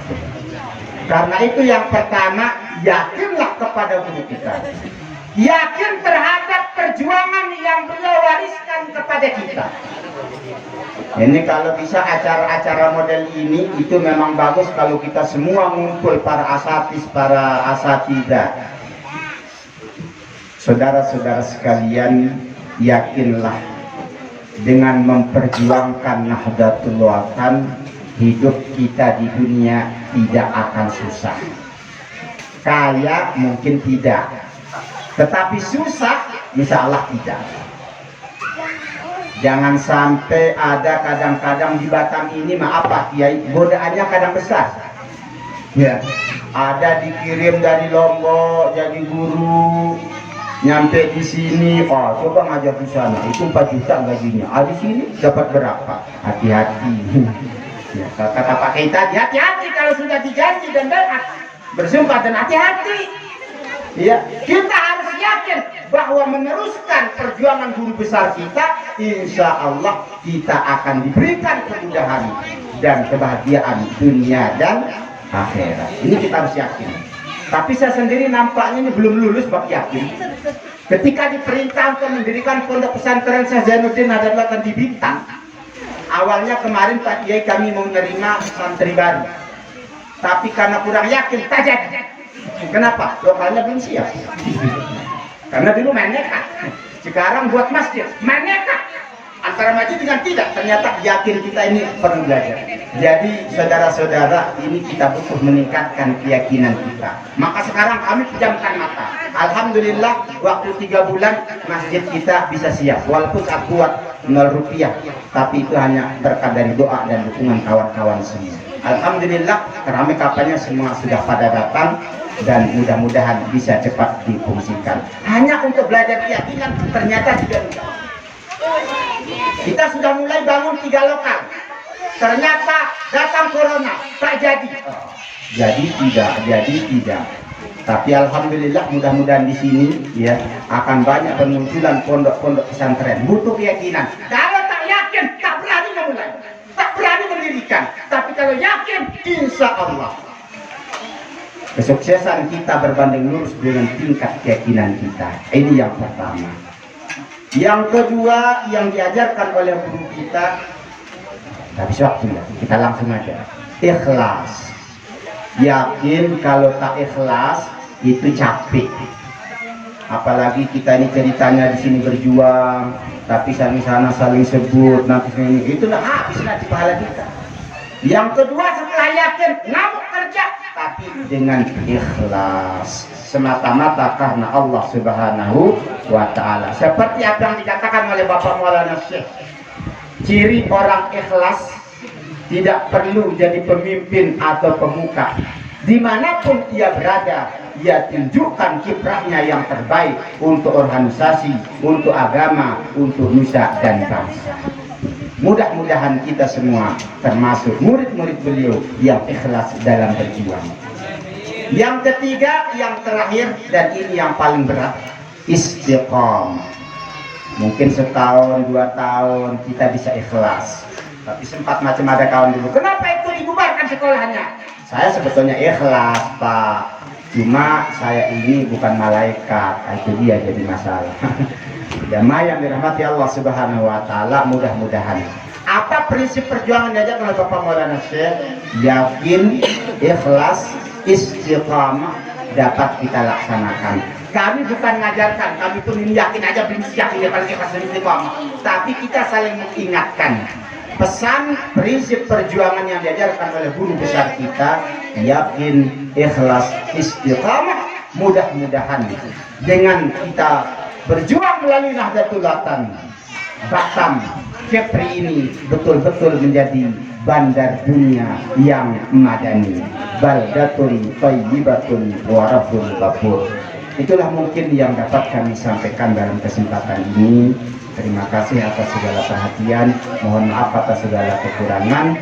Karena itu yang pertama, yakinlah kepada guru kita. Yakin terhadap perjuangan yang beliau wariskan kepada kita. Ini kalau bisa acara-acara model ini itu memang bagus kalau kita semua ngumpul, para asatis, para asatidah. Saudara-saudara sekalian, yakinlah dengan memperjuangkan Nahdlatul Watan, hidup kita di dunia tidak akan susah. Kaya mungkin tidak, tetapi susah insya Allah tidak. Jangan sampai ada kadang-kadang di Batam ini, maaf Pak Kiai, godaannya kadang besar. Ya, ada dikirim dari Lombok jadi guru, nyampe di sini, oh coba ngajar di sana, itu 4 juta gajinya. Ah di sini dapat berapa? Hati-hati. Ya, kata Pak Kiai tadi, hati-hati kalau sudah dijanji dan berat, bersumpah dan hati-hati. Ya, kita harus yakin bahwa meneruskan perjuangan guru besar kita, insya Allah kita akan diberikan kemudahan dan kebahagiaan dunia dan akhirat. Ini kita harus yakin. Tapi saya sendiri nampaknya ini belum lulus bab yakin. Ketika diperintah untuk mendirikan pondok pesantren Syekh Zainuddin Nahdlatul di Bintang, awalnya kemarin Pak Kiai kami mau menerima santri baru, tapi karena kurang yakin tak jadi. Kenapa? Lokalnya belum siap. Karena dulu main nekat, sekarang buat masjid main nekat. Antara maju dengan tidak, ternyata yakin kita ini perlu belajar. Jadi saudara-saudara, ini kita butuh meningkatkan keyakinan kita. Maka sekarang kami pejamkan mata. Alhamdulillah, waktu 3 bulan masjid kita bisa siap. Walaupun tak kuat 0 rupiah, tapi itu hanya berkat dari doa dan dukungan kawan-kawan semua. Alhamdulillah, keramik kapalnya semua sudah pada datang dan mudah-mudahan bisa cepat difungsikan. Hanya untuk belajar keyakinan ternyata tidak mudah. Kita sudah mulai bangun 3 lokal, ternyata datang corona, tak jadi. Jadi tidak. Tapi alhamdulillah mudah-mudahan di sini ya akan banyak bermunculan pondok-pondok pesantren. Butuh keyakinan. Kalau tak yakin, tak berani memulai, tak berani mendirikan. Tapi kalau yakin, insya Allah kesuksesan kita berbanding lurus dengan tingkat keyakinan kita. Ini yang pertama. Yang kedua yang diajarkan oleh guru kita, tapi waktu kita langsung aja, ikhlas. Yakin kalau tak ikhlas itu capek. Apalagi kita ini ceritanya di sini berjuang, tapi saling sana saling sebut, nanti ini itulah habislah di pahala kita. Yang kedua setelah yakin, ngamuk kerja kerja, tapi dengan ikhlas semata-mata karena Allah Subhanahu wa Ta'ala. Seperti apa yang dikatakan oleh Bapak Maulana Syekh, ciri orang ikhlas tidak perlu jadi pemimpin atau pemuka. Dimanapun ia berada, ia tunjukkan kiprahnya yang terbaik untuk organisasi, untuk agama, untuk nusa dan bangsa. Mudah-mudahan kita semua termasuk murid-murid beliau yang ikhlas dalam berjuang. Yang ketiga, yang terakhir, dan ini yang paling berat, istiqomah. Mungkin setahun, 2 tahun kita bisa ikhlas, tapi sempat macam ada kawan dulu, kenapa itu dibubarkan sekolahnya? Saya sebetulnya ikhlas, Pak, cuma saya ini bukan malaikat. Itu dia jadi masalah. Jamaah yang dirahmati Allah Subhanahu wa Ta'ala, mudah-mudahan apa prinsip perjuangan diajarkan oleh Bapak Maulana Syekh, yakin, ikhlas, istiqamah dapat kita laksanakan. Kami bukan mengajarkan, kami pun ini yakin aja, prinsip yakin ya paling ikhlas dan istiqamah, tapi kita saling mengingatkan pesan prinsip perjuangan yang diajarkan oleh guru besar kita, yakin, ikhlas, istiqamah. Mudah-mudahan dengan kita berjuang melalui Nahdlatul Ulama, Batam, Kepri ini betul-betul menjadi bandar dunia yang madani, baldatun thayyibatun wa rabbul ghafur. Itulah mungkin yang dapat kami sampaikan dalam kesempatan ini. Terima kasih atas segala perhatian, mohon maaf atas segala kekurangan.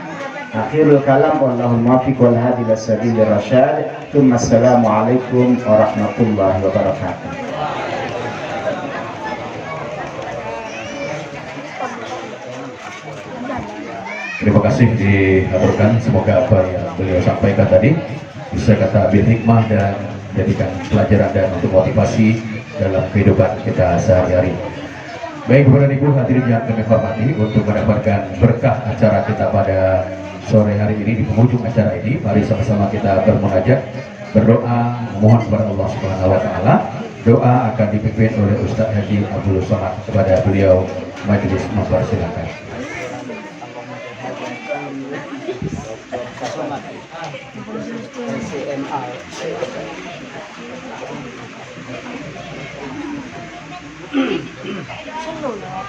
Akhirul kalam, wallahul muwaffiq wal hadi ila sabilir rasyad. Assalamualaikum warahmatullahi wabarakatuh. Terima kasih dihaturkan, semoga apa yang beliau sampaikan tadi bisa kata bil hikmah dan jadikan pelajaran dan untuk motivasi dalam kehidupan kita sehari-hari. Baik Bapak dan Ibu hadirin yang kami hormati, untuk mendapatkan berkah acara kita pada sore hari ini, di penghujung acara ini, mari sama-sama kita bermunajat, berdoa, mohon kepada Allah Subhanahu wa Ta'ala. Doa akan dipimpin oleh Ustaz Haji Abdul Somad. Kepada beliau majelis mempersilakan.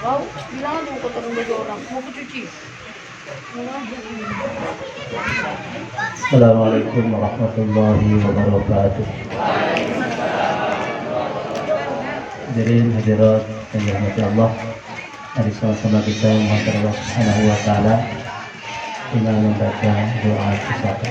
Kau bilang aku kotoran baju orang, mau aku cuci. Assalamualaikum warahmatullahi wabarakatuh. Hadirin hadirat yang dirahmati Allah, hari sama-sama kita memohon Allah Subhanahu wa Ta'ala dengan membaca doa bersama.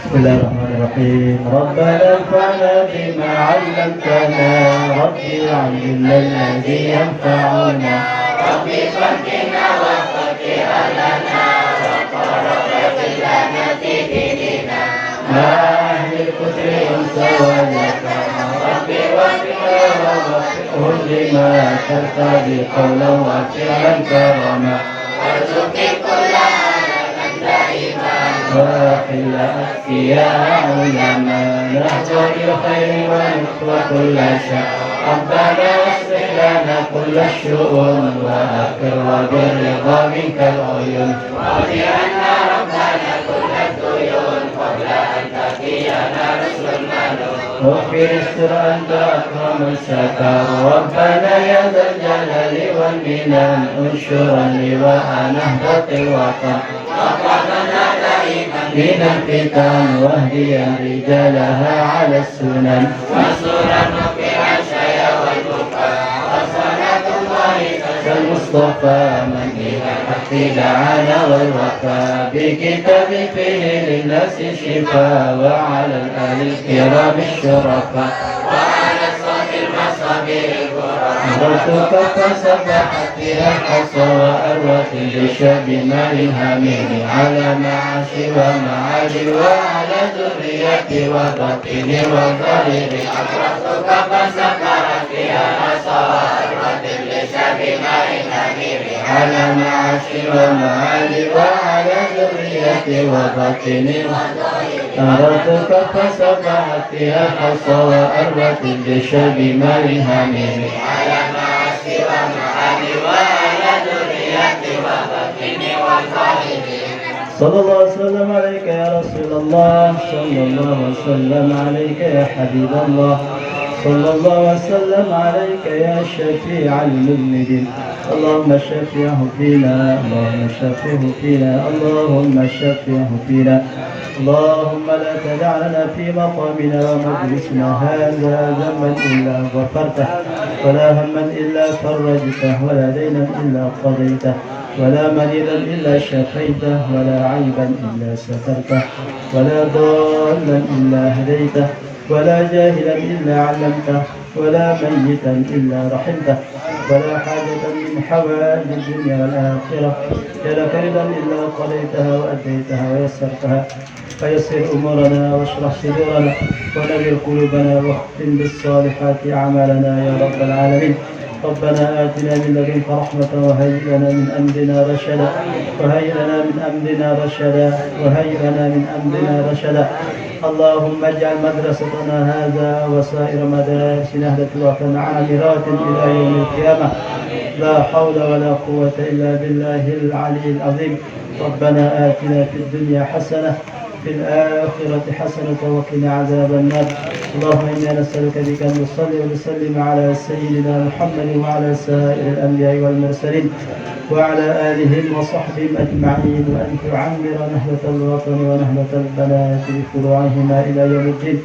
Bismillahirrahmanirrahim. Rabbana anfa'na bima 'allamtana, Rabbi 'allimna alladhi yanfa'una, Rabbi faqihna wa faqih lana wa qarrabna lana fi dinina ma ahli kutri unsa wa zakana, Rabbi waqina wa waqihum lima tartadi qawlan wa fi'lan karama, warzuqni kullaha وَأَخِلَّ أَسْكِيَاءَ عُلَمَاءَ نَحْوَ بِالْخَيْرِ وَنُحْوَ كُلَّ شَيْءٍ رَبَّنَا أَصْلِحْ لَنَا كُلَّ الشُّؤُونِ وَأَقِرْ وَبِالرِّضَى مِنكَ الْعُيُونِ وَاقْضِ عَنَّا رَبَّنَا كُلَّ الدُّيُونِ قبل أن تأتينا رسل المنون اغفر استر أنت أكرم الستار ربنا يا ذا الجلال والمنان انشر اللواء نهضة الوطن وقفنا دائما من الفتن واهدي رجالها على السنن وانصرا مقيع الشيا والبكاء وصلاة الله المصطفى من إلى الحق دعانا والوفاء بكتاب فيه للناس شفاء وعلى الآل الكرام الشرفاء وعلى الصف المصابيح الكرام مرتك فسبحت فيها الحصى وأروت لشاب مالها مني على معاشي ومعالي وعلى ذريتي وبطن وظهير أدركتك فسبحت فيها الحصى وأروت لشاب مالها مني على معاشي ومعالي وعلى ذريتي وبطن وظهير أدركتك فسبحت فيها الحصى وأروت لشاب مالها مني على معاشي ومعالي وعلى ذريتي وبطن وظهير صلى الله وسلم عليك يا رسول الله صلى الله وسلم عليك يا حبيب الله صلى الله وسلم عليك يا شفيع المذنبين اللهم شفيه فينا اللهم شفيه فينا اللهم شفيه فينا اللهم لا تدع لنا في مقامنا ومجلسنا هذا ذنبا إلا غفرته ولا هما إلا فرجته ولا دينا إلا قضيته ولا مريضا إلا شفيته ولا عيبا إلا سترته ولا ضالا إلا هديته ولا جاهلا إلا علمته ولا ميتا إلا رحمته ولا حاجة من حوائج الدنيا والآخرة لك رضا إلا قضيتها وأديتها ويسرتها فيسر أمورنا واشرح صدورنا ونبل قلوبنا واختم بالصالحات أعمالنا يا رب العالمين ربنا آتنا من لدنك رحمة وهيئ لنا من أمرنا رشدا وهيئ لنا من أمرنا رشدا وهيئ لنا من أمرنا رشدا اللهم اجعل مدرستنا هذا وسائر مدارسنا أهلة عامرات إلى يوم القيامة لا حول ولا قوة إلا بالله العلي العظيم ربنا آتنا في الدنيا حسنة في الآخرة حسنة وقنا عذاب النار اللهم إنا نسألك بك أن نصلي ونسلم على سيدنا محمد وعلى سائر الأنبياء والمرسلين وعلى آلهم وصحبهم أجمعين وأن تعمر نهلة الوطن ونهلة البنات بفروعهما إلى يوم الدين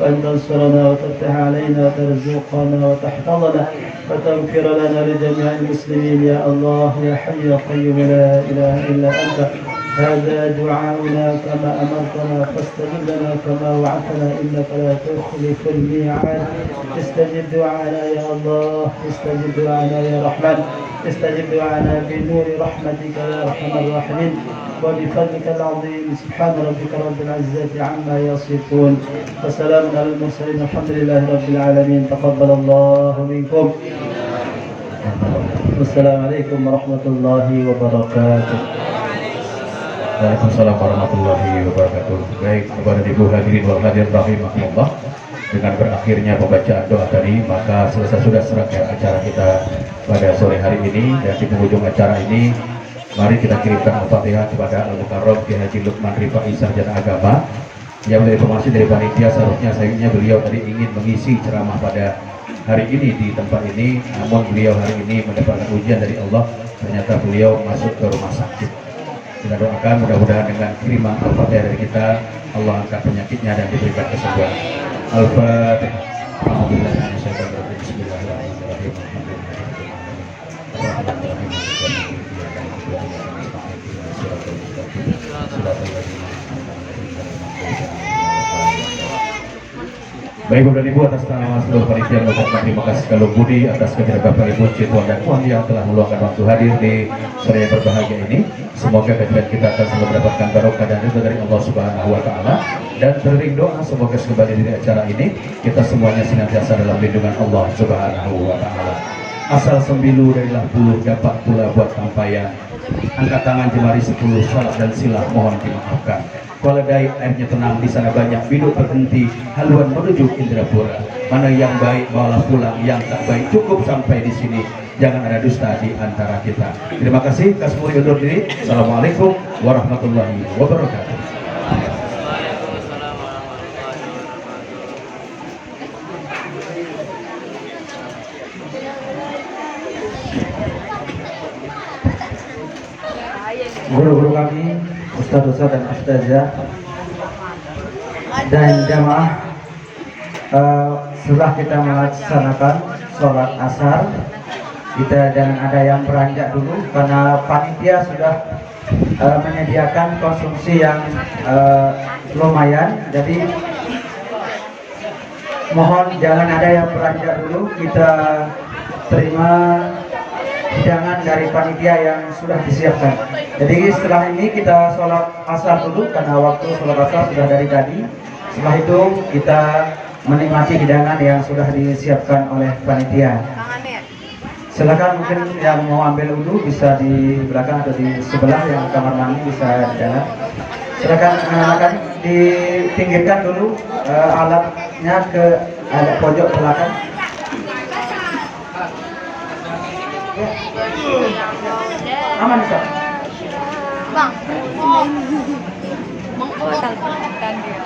وأن تنصرنا وتفتح علينا وترزقنا وتحفظنا وتغفر لنا لجميع المسلمين يا الله يا حي يا قيوم لا إله إلا أنت هذا دعاؤنا كما أمرتنا فاستجب لنا كما وعدتنا إنك لا تخلف الميعاد استجب دعانا يا الله استجب دعانا يا رحمن استجب دعانا بنور رحمتك يا أرحم الراحمين وبفضلك العظيم سبحان ربك رب العزة عما يصفون وسلام على المرسلين الحمد لله رب العالمين تقبل الله منكم والسلام عليكم ورحمة الله وبركاته. Waalaikumsalam warahmatullahi wabarakatuh. Baik, kepada ibu hadirin wal hadirin rahimahumullah, dengan berakhirnya pembacaan doa tadi, maka selesai sudah serangkaian acara kita pada sore hari ini. Dan di penghujung acara ini, mari kita kirimkan Al-Fatihah kepada Al-Mukarram Kiai Haji Lukman Rifai Sarjana Agama yang menjadi informasi dari panitia. Seharusnya sayangnya beliau tadi ingin mengisi ceramah pada hari ini di tempat ini, namun beliau hari ini mendapatkan ujian dari Allah, ternyata beliau masuk ke rumah sakit. Kita doakan mudah-mudahan dengan kiriman Al-Fatihah dari kita, Allah angkat penyakitnya dan diberikan kesembuhan. Al-Fatihah. Baik Bapak dan Ibu, atas nama seluruh panitia mengucapkan terima kasih kalau budi atas kehadiran Bapak Ibu, Tuan dan Puan yang telah meluangkan waktu hadir di sore yang berbahagia ini. Semoga kehadiran kita akan selalu mendapatkan barokah dan ridho dari Allah Subhanahu wa Ta'ala. Dan beriring doa semoga kembali dari acara ini kita semuanya senantiasa dalam lindungan Allah Subhanahu wa Ta'ala. Asal sembilu darilah bulu, dapat pula buat tampayan. Angkat tangan jemari 10, salat dan silah mohon dimaafkan. Waladai airnya tenang, di sana banyak biduk berhenti, haluan menuju Indrapura. Mana yang baik bawalah pulang, yang tak baik cukup sampai di sini. Jangan ada dusta di antara kita. Terima kasih. Kasmuri undur diri. Assalamualaikum warahmatullahi wabarakatuh. Guru-guru kami, Ustaz-Ustaz dan Ustazah dan jamaah, setelah kita melaksanakan sholat asar, kita jangan ada yang beranjak dulu karena panitia sudah menyediakan konsumsi yang lumayan. Jadi mohon jangan ada yang beranjak dulu, kita terima hidangan dari panitia yang sudah disiapkan. Jadi setelah ini kita sholat asar dulu karena waktu sholat asar sudah dari tadi. Setelah itu kita menikmati hidangan yang sudah disiapkan oleh panitia. Silakan mungkin yang mau ambil wudhu bisa di belakang atau di sebelah, yang kamar mandi bisa di dalam. Silakan akan dipinggirkan dulu alatnya ke agak pojok belakang. Aman Ustaz. Bang. Mengkotak-kotakkan dia.